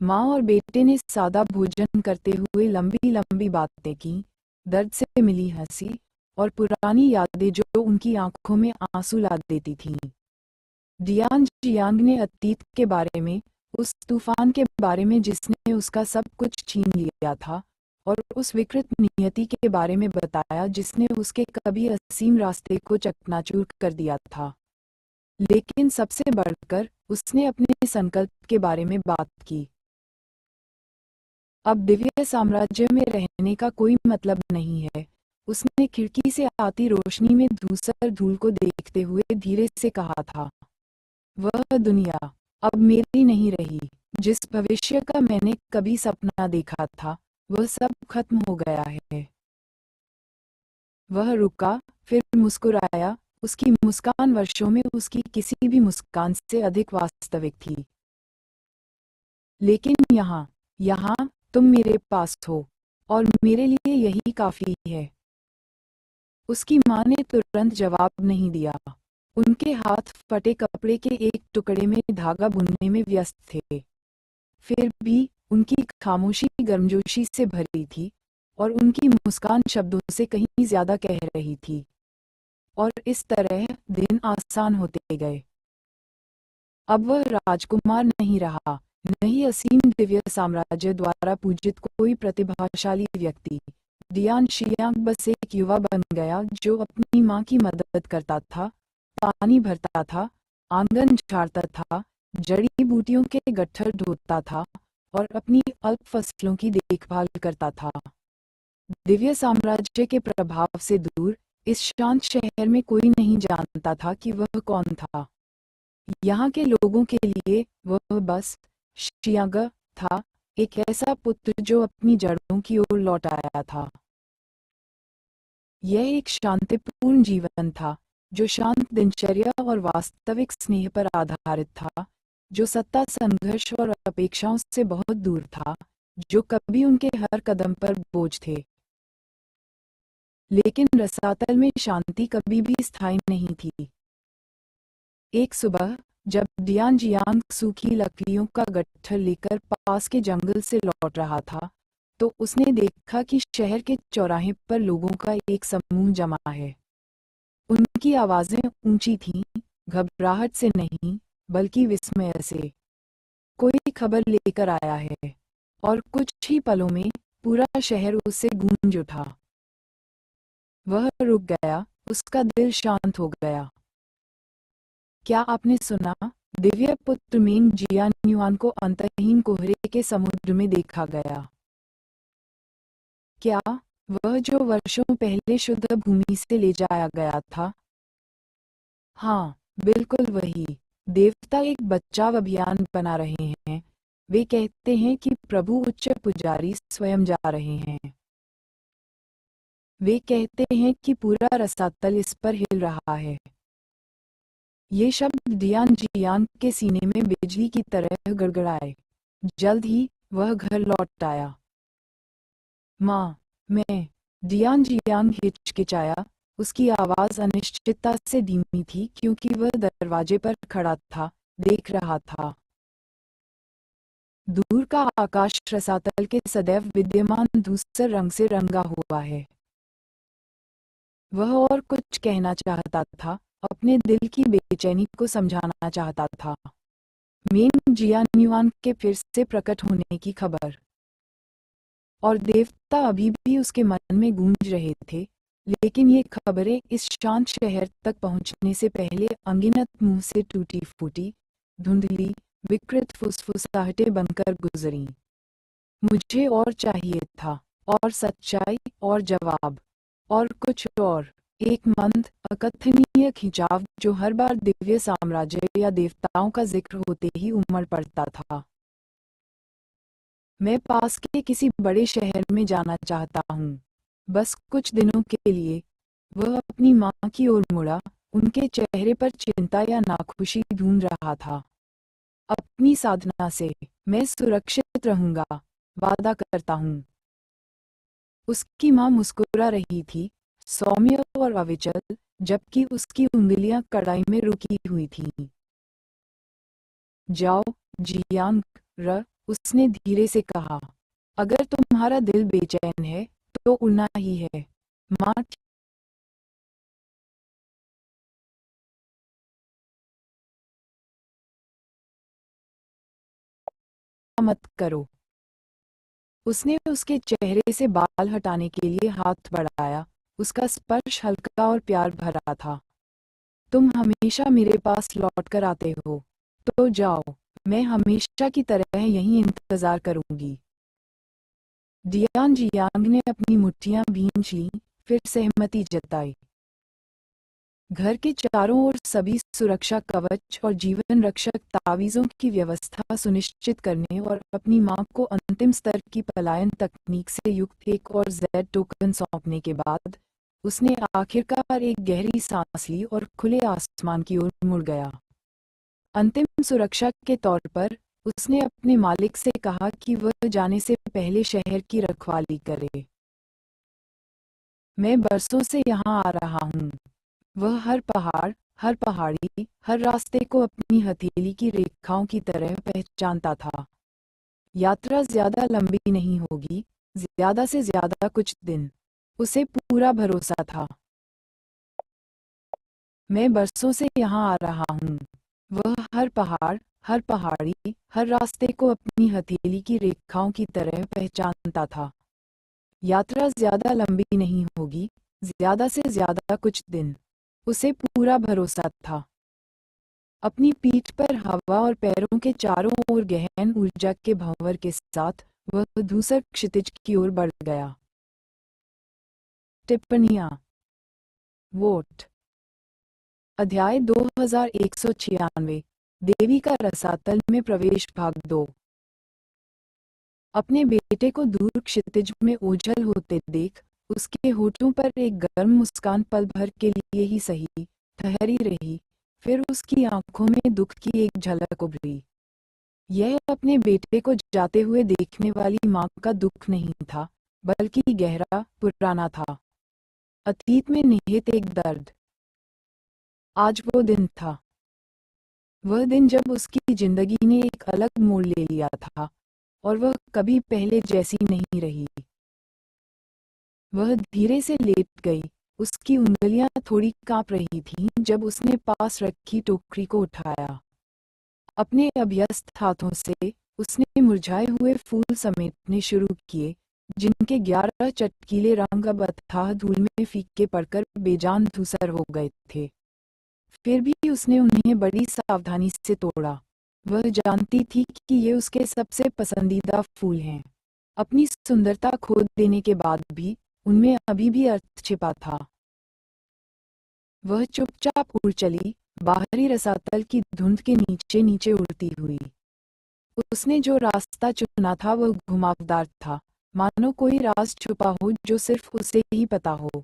Speaker 1: माँ और बेटे ने सादा भोजन करते हुए लंबी लंबी बातें की, दर्द से मिली हंसी और पुरानी यादें जो उनकी आंखों में आंसू ला देती थीं। डियान जियांग ने अतीत के बारे में, उस तूफान के बारे में जिसने उसका सब कुछ छीन लिया था, और उस विकृत नियति के बारे में बताया जिसने उसके कभी असीम रास्ते को चकनाचूर कर दिया था। लेकिन सबसे बढ़कर उसने अपने संकल्प के बारे में बात की। अब दिव्य साम्राज्य में रहने का कोई मतलब नहीं है, उसने खिड़की से आती रोशनी में धूसर धूल को देखते हुए धीरे से कहा था। वह दुनिया अब मेरी नहीं रही, जिस भविष्य का मैंने कभी सपना देखा था, वह सब खत्म हो गया है। वह रुका, फिर मुस्कुराया, उसकी मुस्कान वर्षों में उसकी किसी भी मुस्कान से अधिक वास्तविक थी। लेकिन यहाँ तुम मेरे पास हो, और मेरे लिए यही काफी है। उसकी माँ ने तुरंत जवाब नहीं दिया। उनके हाथ फटे कपड़े के एक टुकड़े में धागा बुनने में व्यस्त थे। फिर भी उनकी खामोशी गर्मजोशी से भरी थी और उनकी मुस्कान शब्दों से कहीं ज्यादा कह रही थी। और इस तरह दिन आसान होते गए। अब वह राजकुमार नहीं रहा, नहीं असीम दिव्य साम्राज्य द्वारा पूजित कोई प्रतिभाशाली व्यक्ति। दियान शियांग बस एक युवा बन गया जो अपनी माँ की मदद करता था, पानी भरता था, आंगन झाड़ता था, जड़ी बूटियों के गट्ठर ढोता था और अपनी अल्प फसलों की देखभाल करता था। दिव्य साम्राज्य के प्रभाव से दूर इस शांत शहर में कोई नहीं जानता था कि वह कौन था। यहाँ के लोगों के लिए वह बस शियांग था, एक ऐसा पुत्र जो अपनी जड़ों की ओर लौट आया था। यह एक शांतिपूर्ण जीवन था, जो शांत दिनचर्या और वास्तविक स्नेह पर आधारित था, जो सत्ता, संघर्ष और अपेक्षाओं से बहुत दूर था, जो कभी उनके हर कदम पर बोझ थे। लेकिन रसातल में शांति कभी भी स्थायी नहीं थी। एक सुबह जब दियान जियांग सूखी लकड़ियों का गट्ठर लेकर पास के जंगल से लौट रहा था, तो उसने देखा कि शहर के चौराहे पर लोगों का एक समूह जमा है। उनकी आवाजें ऊंची थीं, घबराहट से नहीं, बल्कि विस्मय से। कोई खबर लेकर आया है। और कुछ ही पलों में पूरा शहर उससे गूंज उठा। वह रुक गया, उसका दिल शांत हो गया। क्या आपने सुना? दिव्य पुत्र मेन जियान्युआन को अंतहीन कोहरे के समुद्र में देखा गया। क्या वह जो वर्षों पहले शुद्ध भूमि से ले जाया गया था? हाँ, बिल्कुल वही। देवता एक बचाव अभियान बना रहे हैं। वे कहते हैं कि प्रभु उच्च पुजारी स्वयं जा रहे हैं। वे कहते हैं कि पूरा रसातल इस पर हिल रहा है। ये शब्द दियान जियांग के सीने में बिजली की तरह गड़गड़ाए। जल्द ही वह घर लौट आया। माँ, मैं। दियान जियांग हिचकिचाया। उसकी आवाज अनिश्चितता से धीमी थी क्योंकि वह दरवाजे पर खड़ा था, देख रहा था। दूर का आकाश रसातल के सदैव विद्यमान धूसर रंग से रंगा हुआ है। वह और कुछ कहना चाहता था, अपने दिल की बेचैनी को समझाना चाहता था। मेन जियान्युआन के फिर से प्रकट होने की खबर। और देवता अभी भी उसके मन में गूंज रहे थे, लेकिन ये खबरें इस शांत शहर तक पहुंचने से पहले अनगिनत मुंह से टूटी फूटी, धुंधली, विकृत फुसफुसाहटें बनकर गुजरी। मुझे और चाहिए था, और सच्चाई, और जवाब, और कुछ और। एक मंद, अकथनीय खिंचाव जो हर बार दिव्य साम्राज्य या देवताओं का जिक्र होते ही उमड़ पड़ता था। मैं पास के किसी बड़े शहर में जाना चाहता हूँ, बस कुछ दिनों के लिए। वह अपनी माँ की ओर मुड़ा, उनके चेहरे पर चिंता या नाखुशी ढूंढ रहा था। अपनी साधना से मैं सुरक्षित रहूंगा, वादा करता हूँ। उसकी माँ मुस्कुरा रही थी, सौम्य और अविचल, जबकि उसकी उंगलियां कड़ाई में रुकी हुई थीं। जाओ, जियांग र, उसने धीरे से कहा। अगर तुम्हारा दिल बेचैन है, तो उड़ना ही है। माँ, मत करो। उसने उसके चेहरे से बाल हटाने के लिए हाथ बढ़ाया, उसका स्पर्श हल्का और प्यार भरा था। तुम हमेशा मेरे पास लौट कर आते हो, तो जाओ, मैं हमेशा की तरह यहीं इंतजार करूंगी। दियान जियांग ने अपनी मुट्ठियां भींच लीं, फिर सहमति जताई। घर के चारों ओर सभी सुरक्षा कवच और जीवन रक्षक तावीज़ों की व्यवस्था सुनिश्चित करने और अपनी मां को अंतिम स्तर की पलायन तकनीक से युक्त एक और जेड टोकन सौंपने के बाद, उसने आखिरकार एक गहरी सांस ली और खुले आसमान की ओर मुड़ गया। अंतिम सुरक्षा के तौर पर उसने अपने मालिक से कहा कि वह जाने से पहले शहर की रखवाली करे। मैं बरसों से यहाँ आ रहा हूँ। वह हर पहाड़, हर पहाड़ी, हर रास्ते को अपनी हथेली की रेखाओं की तरह पहचानता था। यात्रा ज्यादा लंबी नहीं होगी, ज्यादा से ज्यादा कुछ दिन। उसे पूरा भरोसा था। मैं बरसों से यहाँ आ रहा हूँ। वह हर पहाड़, हर पहाड़ी, हर रास्ते को अपनी हथेली की रेखाओं की तरह पहचानता था। यात्रा ज्यादा लंबी नहीं होगी, ज्यादा से ज्यादा कुछ दिन। उसे पूरा भरोसा था। अपनी पीठ पर हवा और पैरों के चारों ओर गहन ऊर्जा के भंवर के साथ वह धूसर क्षितिज की ओर बढ़ गया। टिप्पणियां। वोट। अध्याय 2196। देवी का रसातल में प्रवेश भाग 2। अपने बेटे को दूर क्षितिज में ओझल होते देख उसके होठों पर एक गर्म मुस्कान पल भर के लिए ही सही ठहरी रही, फिर उसकी आंखों में दुख की एक झलक उभरी। यह अपने बेटे को जाते हुए देखने वाली मां का दुख नहीं था, बल्कि गहरा, पुराना था। अतीत में निहित एक दर्द। आज वो दिन था। वह दिन जब उसकी जिंदगी ने एक अलग मोड़ ले लिया था और वह कभी पहले जैसी नहीं रही। वह धीरे से लेट गई। उसकी उंगलियां थोड़ी कांप रही थीं जब उसने पास रखी टोकरी को उठाया। अपने अभ्यस्त हाथों से उसने मुरझाए हुए फूल समेटने शुरू किए, जिनके 11 चटकीले रंग अब अथाह धूल में फीके पड़कर बेजान धूसर हो गए थे। फिर भी उसने उन्हें बड़ी सावधानी से तोड़ा। वह जानती थी कि ये उसके सबसे पसंदीदा फूल हैं। अपनी सुंदरता खो देने के बाद भी उनमें अभी भी अर्थ छिपा था। वह चुपचाप उड़ चली, बाहरी रसातल की धुंध के नीचे नीचे उड़ती हुई। उसने जो रास्ता चुना था वह घुमावदार था, मानो कोई राज छुपा हो जो सिर्फ उसे ही पता हो।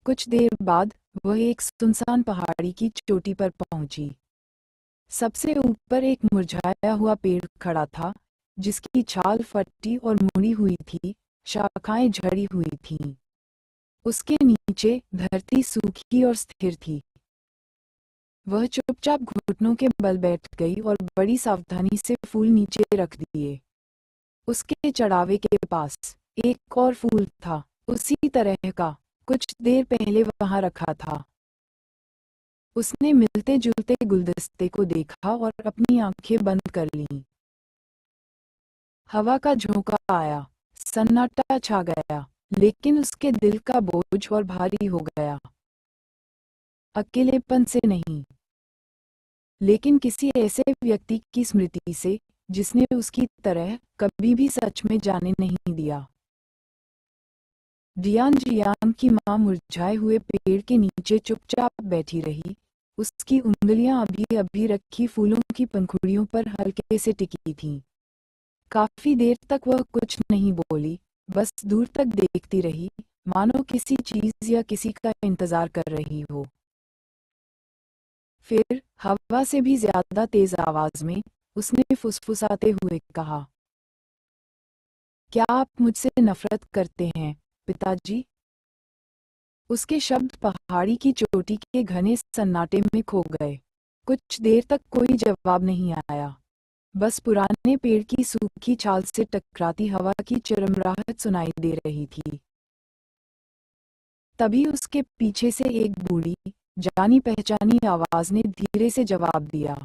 Speaker 1: कुछ देर बाद वह एक सुनसान पहाड़ी की चोटी पर पहुंची। सबसे ऊपर एक मुरझाया हुआ पेड़ खड़ा था, जिसकी छाल फटी और मुड़ी हुई थी, शाखाएं झड़ी हुई थीं। उसके नीचे धरती सूखी और स्थिर थी। वह चुपचाप घुटनों के बल बैठ गई और बड़ी सावधानी से फूल नीचे रख दिए। उसके चढ़ावे के पास एक और फूल था, उसी तरह का, कुछ देर पहले वहां रखा था। उसने मिलते जुलते गुलदस्ते को देखा और अपनी आंखें बंद कर लीं। हवा का झोंका आया, सन्नाटा छा गया, लेकिन उसके दिल का बोझ और भारी हो गया। अकेलेपन से नहीं, लेकिन किसी ऐसे व्यक्ति की स्मृति से जिसने उसकी तरह कभी भी सच में जाने नहीं दिया। जियान जियान की मां मुरझाए हुए पेड़ के नीचे चुपचाप बैठी रही। उसकी उंगलियां अभी अभी रखी फूलों की पंखुड़ियों पर हल्के से टिकी थीं। काफी देर तक वह कुछ नहीं बोली, बस दूर तक देखती रही, मानो किसी चीज या किसी का इंतजार कर रही हो। फिर हवा से भी ज्यादा तेज आवाज में उसने फुसफुसाते हुए कहा, क्या आप मुझसे नफरत करते हैं, पिताजी? उसके शब्द पहाड़ी की चोटी के घने सन्नाटे में खो गए। कुछ देर तक कोई जवाब नहीं आया, बस पुराने पेड़ की सूखी छाल से टकराती हवा की चिरमराहट सुनाई दे रही थी। तभी उसके पीछे से एक बूढ़ी, जानी पहचानी आवाज ने धीरे से जवाब दिया,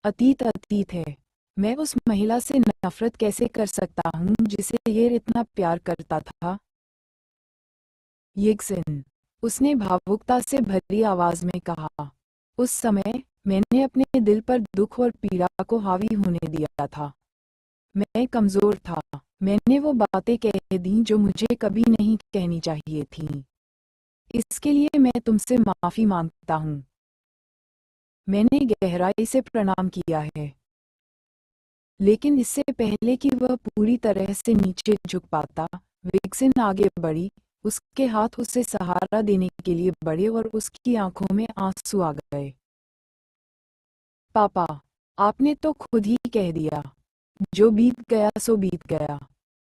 Speaker 1: अतीत अतीत है। मैं उस महिला से नफरत कैसे कर सकता हूँ जिसे ये इतना प्यार करता था? येक्सिन, उसने भावुकता से भरी आवाज में कहा। उस समय मैंने अपने दिल पर दुख और पीड़ा को हावी होने दिया था। मैं कमजोर था। मैंने वो बातें कह दी जो मुझे कभी नहीं कहनी चाहिए थीं। इसके लिए मैं तुमसे माफी मांगता हूँ। मैंने गहराई से प्रणाम किया है। लेकिन इससे पहले कि वह पूरी तरह से नीचे झुक पाता, विक्सिन आगे बढ़ी। उसके हाथ उसे सहारा देने के लिए बढ़े और उसकी आंखों में आंसू आ गए। पापा, आपने तो खुद ही कह दिया, जो बीत गया सो बीत गया।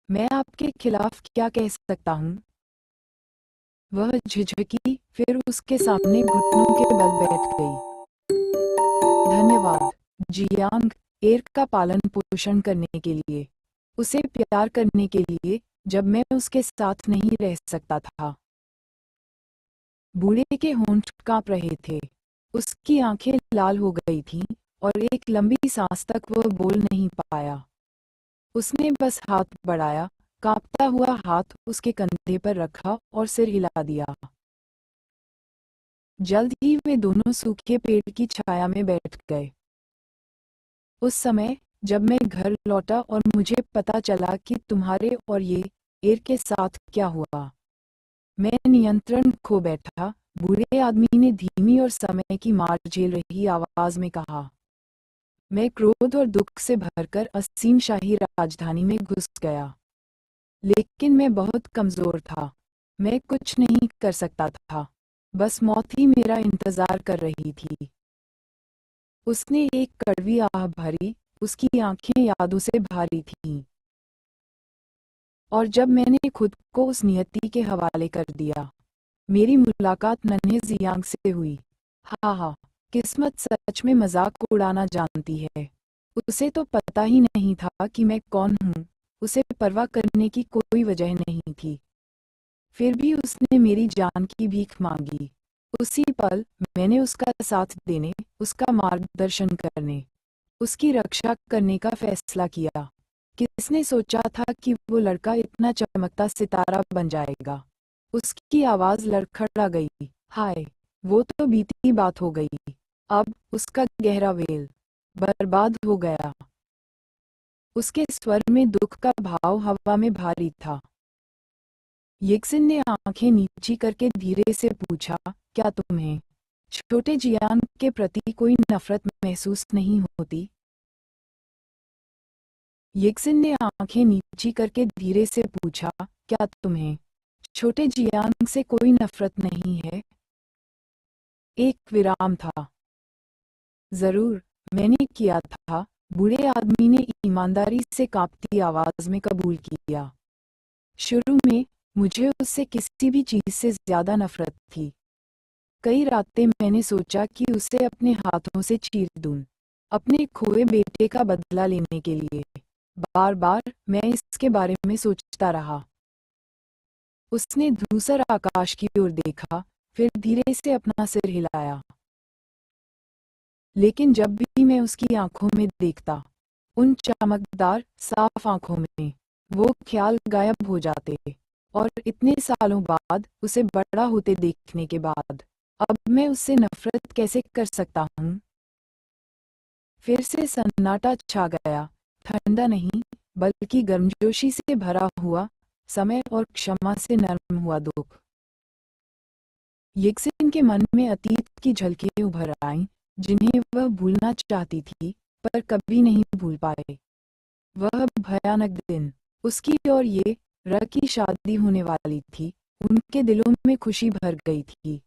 Speaker 1: मैं आपके खिलाफ क्या कह सकता हूँ? वह झिझकी, फिर उसके सामने घुटनों के बल बैठ गई। धन्यवाद, जियांग, एर का पालन पोषण करने के लिए, उसे प्यार करने के लिए, जब मैं उसके साथ नहीं रह सकता था। बूढ़े के होंठ कांप रहे थे, उसकी आंखें लाल हो गई थीं और एक लंबी सांस तक वह बोल नहीं पाया। उसने बस हाथ बढ़ाया, कांपता हुआ हाथ उसके कंधे पर रखा और सिर हिला दिया। जल्द ही वे दोनों सूखे पेड़ की छाया में बैठ गए। उस समय जब मैं घर लौटा और मुझे पता चला कि तुम्हारे और ये एर के साथ क्या हुआ, मैं नियंत्रण खो बैठा। बूढ़े आदमी ने धीमी और समय की मार झेल रही आवाज में कहा। मैं क्रोध और दुख से भरकर असीम शाही राजधानी में घुस गया, लेकिन मैं बहुत कमजोर था। मैं कुछ नहीं कर सकता था, बस मौत ही मेरा इंतजार कर रही थी। उसने एक कड़वी आह भरी, उसकी आंखें यादों से भारी थीं। और जब मैंने खुद को उस नियति के हवाले कर दिया, मेरी मुलाकात नन्हे जियांग से हुई। हा, किस्मत सच में मजाक उड़ाना जानती है। उसे तो पता ही नहीं था कि मैं कौन हूँ, उसे परवाह करने की कोई वजह नहीं थी। फिर भी उसने मेरी जान की भीख मांगी। उसी पल मैंने उसका साथ देने, उसका मार्गदर्शन करने, उसकी रक्षा करने का फैसला किया। किसने सोचा था कि वो लड़का इतना चमकता सितारा बन जाएगा। उसकी आवाज लड़खड़ा गई। हाय, वो तो बीती बात हो गई। अब उसका गहरा वेल बर्बाद हो गया। उसके स्वर में दुख का भाव हवा में भारी था। यिक्सिन ने आंखें नीची करके धीरे से पूछा, क्या तुम्हें छोटे जियान के प्रति कोई नफरत महसूस नहीं होती? यिक्सिन ने आंखें नीची करके धीरे से पूछा, क्या तुम्हें छोटे जियान से कोई नफरत नहीं है? एक विराम था। जरूर, मैंने किया था, बूढ़े आदमी ने ईमानदारी से कांपती आवाज में कबूल किया। शुरू में मुझे उससे किसी भी चीज से ज्यादा नफरत थी। कई रातें मैंने सोचा कि उसे अपने हाथों से चीर दूं, अपने खोए बेटे का बदला लेने के लिए। बार बार मैं इसके बारे में सोचता रहा। उसने धूसर आकाश की ओर देखा, फिर धीरे से अपना सिर हिलाया। लेकिन जब भी मैं उसकी आंखों में देखता, उन चमकदार साफ आंखों में, वो ख्याल गायब हो जाते। और इतने सालों बाद, उसे बड़ा होते देखने के बाद, अब मैं उससे नफरत कैसे कर सकता हूँ? फिर से सन्नाटा छा गया, ठंडा नहीं बल्कि गर्मजोशी से भरा हुआ, समय और क्षमा से नरम हुआ दुख। यिक्सिन के मन में अतीत की झलकियां उभर आईं, जिन्हें वह भूलना चाहती थी, पर कभी नहीं भूल पाए। वह भयानक दिन, उसकी और ये र की शादी होने वाली थी, उनके दिलों में खुशी भर गई थी।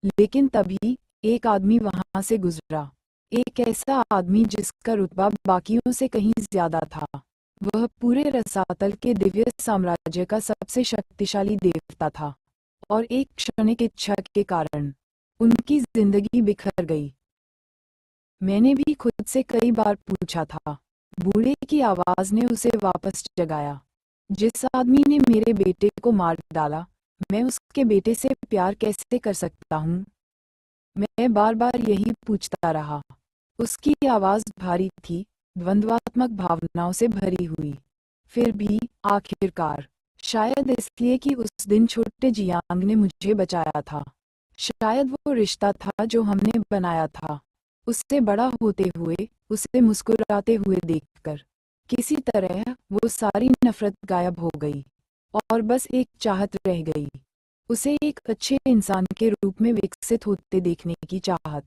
Speaker 1: लेकिन तभी एक आदमी वहां से गुजरा, एक ऐसा आदमी जिसका रुतबा बाकियों से कहीं ज्यादा था। वह पूरे रसातल के दिव्य साम्राज्य का सबसे शक्तिशाली देवता था, और एक क्षणिक इच्छा के कारण उनकी जिंदगी बिखर गई। मैंने भी खुद से कई बार पूछा था। बूढ़े की आवाज ने उसे वापस जगाया। जिस आदमी ने मेरे बेटे को मार डाला, मैं उसके बेटे से प्यार कैसे कर सकता हूँ? मैं बार बार यही पूछता रहा। उसकी आवाज भारी थी, द्वंद्वात्मक भावनाओं से भरी हुई। फिर भी आखिरकार, शायद इसलिए कि उस दिन छोटे जियांग ने मुझे बचाया था, शायद वो रिश्ता था जो हमने बनाया था, उससे बड़ा होते हुए, उसे मुस्कुराते हुए देखकर, किसी तरह वो सारी नफरत गायब हो गई और बस एक चाहत रह गई, उसे एक अच्छे इंसान के रूप में विकसित होते देखने की चाहत।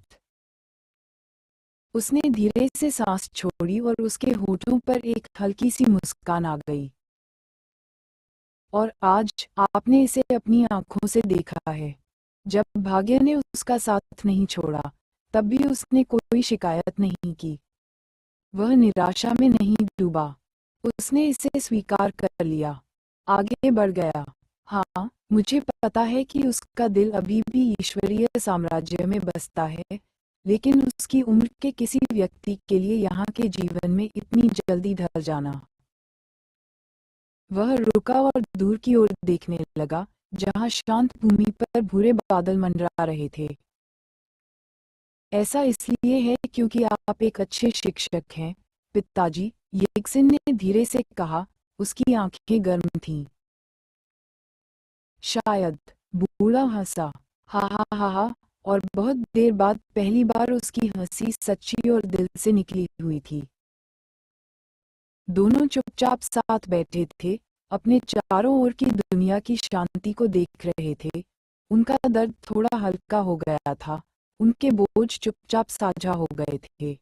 Speaker 1: उसने धीरे से सांस छोड़ी और उसके होठों पर एक हल्की सी मुस्कान आ गई। और आज आपने इसे अपनी आंखों से देखा है। जब भाग्य ने उसका साथ नहीं छोड़ा, तब भी उसने कोई शिकायत नहीं की। वह निराशा में नहीं डूबा, उसने इसे स्वीकार कर लिया, आगे बढ़ गया। हाँ, मुझे पता है कि उसका दिल अभी भी ईश्वरीय साम्राज्य में बसता है, लेकिन उसकी उम्र के किसी व्यक्ति के लिए यहाँ के जीवन में इतनी जल्दी ढल जाना। वह रुका और दूर की ओर देखने लगा, जहाँ शांत भूमि पर भूरे बादल मंडरा रहे थे। ऐसा इसलिए है क्योंकि आप एक अच्छे शिक्षक हैं, पिताजी, येगसिन ने धीरे से कहा। उसकी आंखें गर्म थीं। शायद। बूढ़ा हंसा। हा हा हा हा। और बहुत देर बाद पहली बार उसकी हंसी सच्ची और दिल से निकली हुई थी। दोनों चुपचाप साथ बैठे थे, अपने चारों ओर की दुनिया की शांति को देख रहे थे। उनका दर्द थोड़ा हल्का हो गया था, उनके बोझ चुपचाप साझा हो गए थे।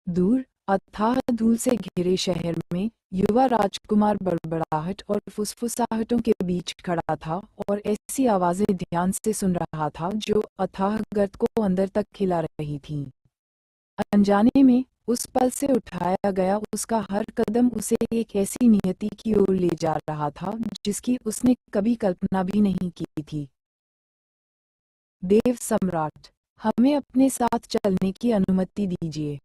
Speaker 1: दूर, अथाह धूल से घिरे शहर में, युवा राजकुमार बड़बड़ाहट और फुसफुसाहटों के बीच खड़ा था और ऐसी आवाजें ध्यान से सुन रहा था जो अथाह गर्त को अंदर तक खिला रही थीं। अनजाने में, उस पल से उठाया गया उसका हर कदम उसे एक ऐसी नियति की ओर ले जा रहा था जिसकी उसने कभी कल्पना भी नहीं की थी। देव सम्राट, हमें अपने साथ चलने की अनुमति दीजिए।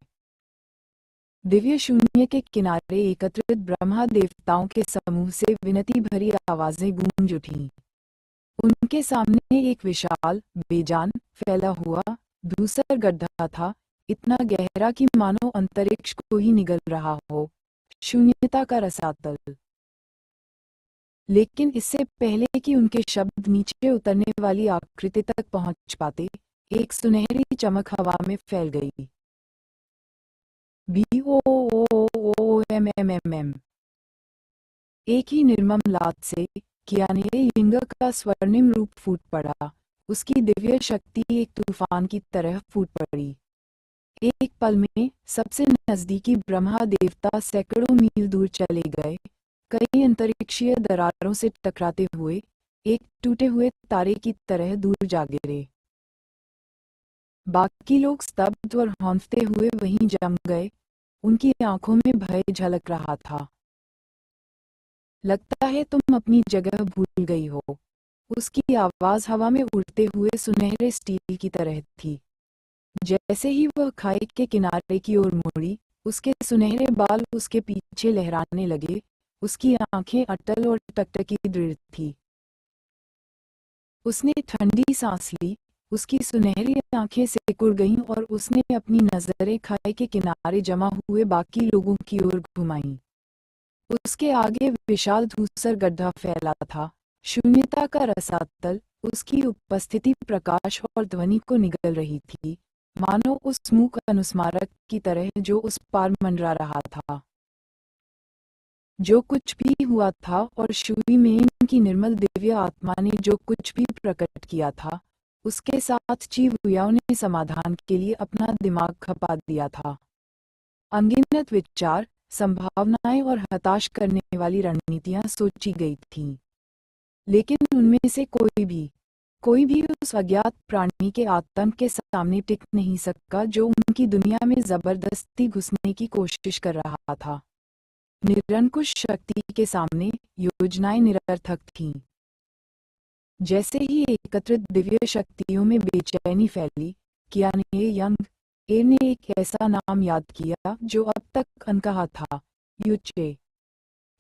Speaker 1: दिव्य शून्य के किनारे एकत्रित ब्रह्मा देवताओं के समूह से विनती भरी आवाजें गूंज उठीं। उनके सामने एक विशाल, बेजान, फैला हुआ, धूसर गड्ढा था, इतना गहरा कि मानो अंतरिक्ष को ही निगल रहा हो, शून्यता का रसातल। लेकिन इससे पहले कि उनके शब्द नीचे उतरने वाली आकृति तक पहुंच पाते, एक सुनहरी चमक हवा में फैल गई। BOOOMMMM। एक ही निर्मम लात से कियाने यिंग का स्वर्णिम रूप फूट पड़ा। उसकी दिव्य शक्ति एक तूफान की तरह फूट पड़ी। एक पल में सबसे नजदीकी ब्रह्मा देवता सैकड़ों मील दूर चले गए, कई अंतरिक्षीय दरारों से टकराते हुए, एक टूटे हुए तारे की तरह दूर जा गिरे। बाकी लोग स्तब्ध और हौंफते हुए वहीं जम गए, उनकी आंखों में भय झलक रहा था। लगता है तुम अपनी जगह भूल गई हो। उसकी आवाज हवा में उड़ते हुए सुनहरे स्टील की तरह थी। जैसे ही वह खाई के किनारे की ओर मुड़ी, उसके सुनहरे बाल उसके पीछे लहराने लगे, उसकी आंखें अटल और टकटकी दृढ़ थी। उसने ठंडी सांस ली, उसकी सुनहरी आंखें सिकुड़ गईं और उसने अपनी नजरें खाई के किनारे जमा हुए बाकी लोगों की ओर घुमाईं। उसके आगे विशाल धूसर गड्ढा फैला था, शून्यता का रसातल। उसकी उपस्थिति प्रकाश और ध्वनि को निगल रही थी, मानो उस मूक अनुस्मारक की तरह जो उस पार मंडरा रहा था। जो कुछ भी हुआ था और शुई में की निर्मल दिव्य आत्मा ने जो कुछ भी प्रकट किया था, उसके साथ ची हुयाओं ने समाधान के लिए अपना दिमाग खपा दिया था। अनगिनत विचार, संभावनाएं और हताश करने वाली रणनीतियां सोची गई थीं, लेकिन उनमें से कोई भी उस अज्ञात प्राणी के आतंक के सामने टिक नहीं सका जो उनकी दुनिया में जबरदस्ती घुसने की कोशिश कर रहा था। निरंकुश शक्ति के सामने योजनाएं निरर्थक थीं। जैसे ही एकत्रित दिव्य शक्तियों में बेचैनी फैली, कियाने यंग ए ने एक ऐसा नाम याद किया जो अब तक अनकहा था, युचे।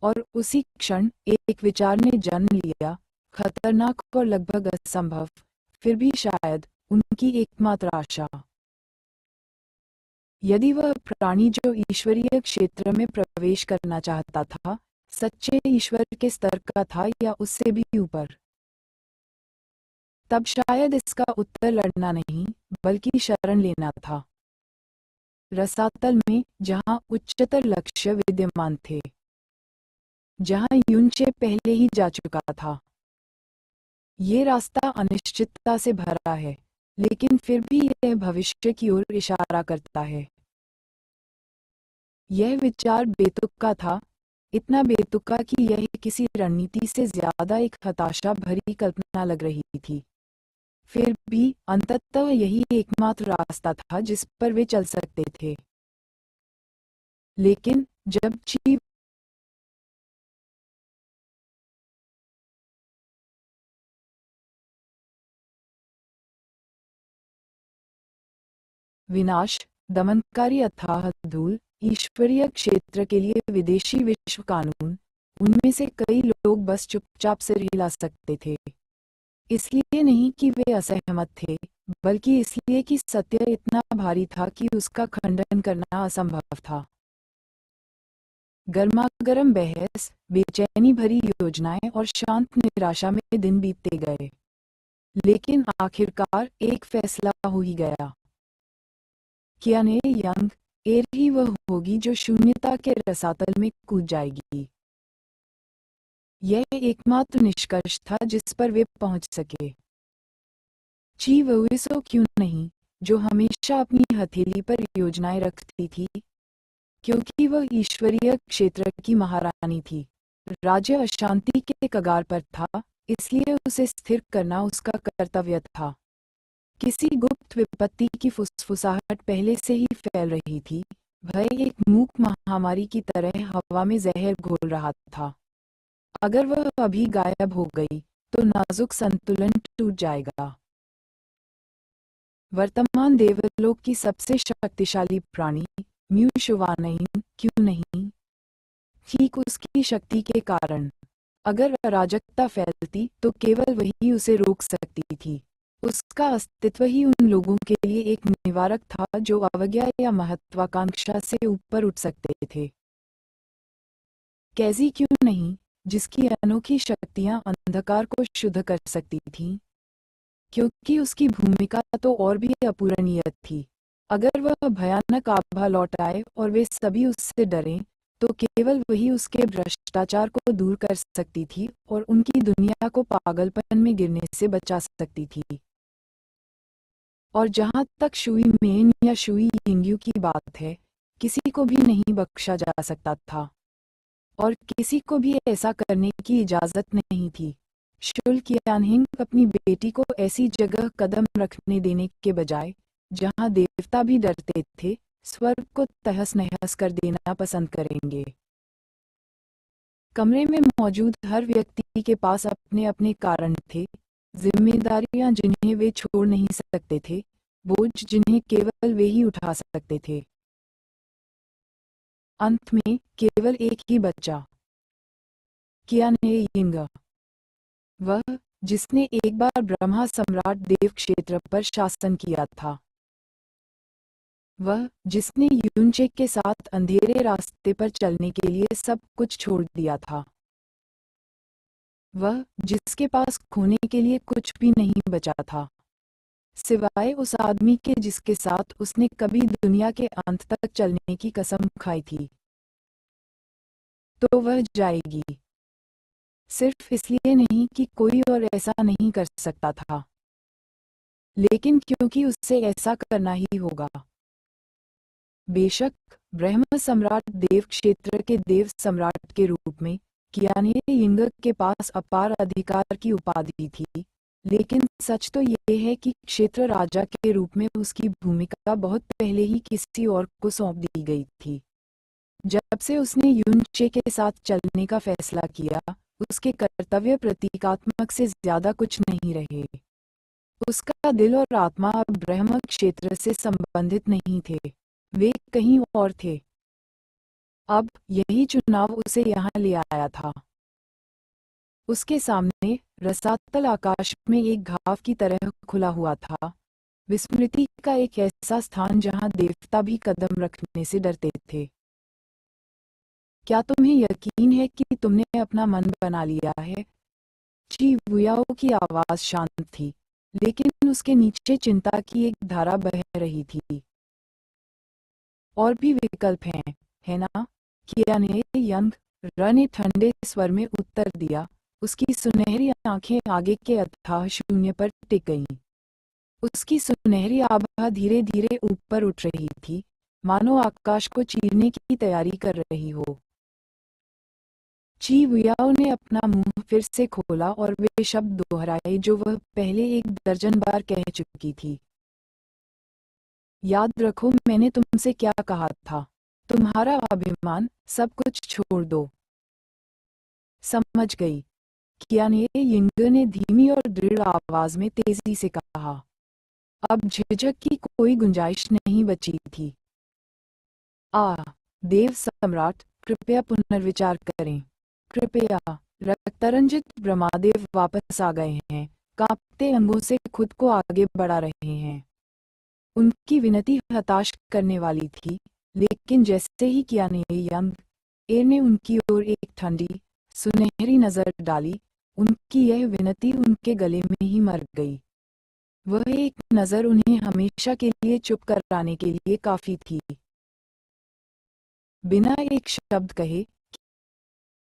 Speaker 1: और उसी क्षण एक विचार ने जन्म लिया, खतरनाक और लगभग असंभव, फिर भी शायद उनकी एकमात्र आशा। यदि वह प्राणी जो ईश्वरीय क्षेत्र में प्रवेश करना चाहता था, सच्चे ईश्वर के स्तर का था या उससे भी ऊपर, तब शायद इसका उत्तर लड़ना नहीं, बल्कि शरण लेना था। रसातल में, जहां उच्चतर लक्ष्य विद्यमान थे, जहां युनचे पहले ही जा चुका था। ये रास्ता अनिश्चितता से भरा है, लेकिन फिर भी यह भविष्य की ओर इशारा करता है। यह विचार बेतुका था, इतना बेतुका कि यह किसी रणनीति से ज्यादा एक हताशा भरी कल्पना लग रही थी। फिर भी अंततः यही एकमात्र रास्ता था जिस पर वे चल सकते थे। लेकिन जब ची विनाश, दमनकारी अथाह धूल, ईश्वरीय क्षेत्र के लिए विदेशी विश्व कानून, उनमें से कई लोग बस चुपचाप सिर हिला सकते थे। इसलिए नहीं कि वे असहमत थे, बल्कि इसलिए कि सत्य इतना भारी था कि उसका खंडन करना असंभव था। गर्मागर्म बहस, बेचैनी भरी योजनाएं और शांत निराशा में दिन बीतते गए, लेकिन आखिरकार एक फैसला हो ही गया। कियाने यंग एर ही वह होगी जो शून्यता के रसातल में कूद जाएगी। यह एकमात्र निष्कर्ष था जिस पर वे पहुंच सके। ची वुइसो क्यों नहीं, जो हमेशा अपनी हथेली पर योजनाएं रखती थी, क्योंकि वह ईश्वरीय क्षेत्र की महारानी थी। राज्य अशांति के कगार पर था, इसलिए उसे स्थिर करना उसका कर्तव्य था। किसी गुप्त विपत्ति की फुसफुसाहट पहले से ही फैल रही थी। भय एक मूक महामारी की तरह हवा में जहर घोल रहा था। अगर वह अभी गायब हो गई तो नाजुक संतुलन टूट जाएगा। वर्तमान देवलोक की सबसे शक्तिशाली प्राणी म्यू शुवानहीन क्यों नहीं? ठीक उसकी शक्ति के कारण। अगर अराजकता फैलती तो केवल वही उसे रोक सकती थी। उसका अस्तित्व ही उन लोगों के लिए एक निवारक था जो अवज्ञा या महत्वाकांक्षा से ऊपर उठ सकते थे। कैसी क्यों नहीं, जिसकी अनोखी शक्तियां अंधकार को शुद्ध कर सकती थीं, क्योंकि उसकी भूमिका तो और भी अपूरणीय थी। अगर वह भयानक आभा लौट आए और वे सभी उससे डरें, तो केवल वही उसके भ्रष्टाचार को दूर कर सकती थी और उनकी दुनिया को पागलपन में गिरने से बचा सकती थी। और जहां तक शुई मेन या शुई यिंग्यू की बात है, किसी को भी नहीं बख्शा जा सकता था और किसी को भी ऐसा करने की इजाजत नहीं थी। शुल कियानहिंग अपनी बेटी को ऐसी जगह कदम रखने देने के बजाय जहां देवता भी डरते थे, स्वर्ग को तहस नहस कर देना पसंद करेंगे। कमरे में मौजूद हर व्यक्ति के पास अपने अपने कारण थे, जिम्मेदारियां जिन्हें वे छोड़ नहीं सकते थे, बोझ जिन्हें केवल वे ही उठा सकते थे। अंत में केवल एक ही बच्चा, कियाने यिंग। वह जिसने एक बार ब्रह्मा सम्राट देव क्षेत्र पर शासन किया था। वह जिसने यूनचेक के साथ अंधेरे रास्ते पर चलने के लिए सब कुछ छोड़ दिया था। वह जिसके पास खोने के लिए कुछ भी नहीं बचा था, सिवाय उस आदमी के जिसके साथ उसने कभी दुनिया के अंत तक चलने की कसम खाई थी। तो वह जाएगी, सिर्फ इसलिए नहीं कि कोई और ऐसा नहीं कर सकता था, लेकिन क्योंकि उससे ऐसा करना ही होगा। बेशक ब्रह्म सम्राट देव क्षेत्र के देव सम्राट के रूप में कियाने यिंग के पास अपार अधिकार की उपाधि थी, लेकिन सच तो ये है कि क्षेत्र राजा के रूप में उसकी भूमिका बहुत पहले ही किसी और को सौंप दी गई थी। जब से उसने यूनचे के साथ चलने का फैसला किया, उसके कर्तव्य प्रतीकात्मक से ज्यादा कुछ नहीं रहे। उसका दिल और आत्मा अब ब्रह्म क्षेत्र से संबंधित नहीं थे, वे कहीं और थे। अब यही चुनाव उसे यहाँ ले आया था। उसके सामने रसातल आकाश में एक घाव की तरह खुला हुआ था, विस्मृति का एक ऐसा स्थान जहाँ देवता भी कदम रखने से डरते थे। क्या तुम्हें यकीन है कि तुमने अपना मन बना लिया है? ची वुयाओ की आवाज शांत थी, लेकिन उसके नीचे चिंता की एक धारा बह रही थी। और भी विकल्प हैं, है ना? कियाने यंग ने ठंडे स्वर में उत्तर दिया, उसकी सुनहरी आंखें आगे के अथाह शून्य पर टिक गईं। उसकी सुनहरी आभा धीरे धीरे ऊपर उठ रही थी, मानो आकाश को चीरने की तैयारी कर रही हो। ची वुयाओ ने अपना मुंह फिर से खोला और वे शब्द दोहराए जो वह पहले एक दर्जन बार कह चुकी थी। याद रखो मैंने तुमसे क्या कहा था, तुम्हारा अभिमान सब कुछ छोड़ दो। समझ गई, कियाने यिंग ने धीमी और दृढ़ आवाज में तेजी से कहा। अब झिझक की कोई गुंजाइश नहीं बची थी। देव सम्राट, कृपया पुनर्विचार करें। कृपया। रक्तरंजित ब्रह्मादेव वापस आ गए हैं, कांपते अंगों से खुद को आगे बढ़ा रहे हैं। उनकी विनती हताश करने वाली थी, लेकिन जैसे ही कियाने यंग एर ने उनकी ओर एक ठंडी, सुनहरी नजर डाली, उनकी यह विनती उनके गले में ही मर गई। वह एक नजर उन्हें हमेशा के लिए चुप कराने के लिए काफी थी। बिना एक शब्द कहे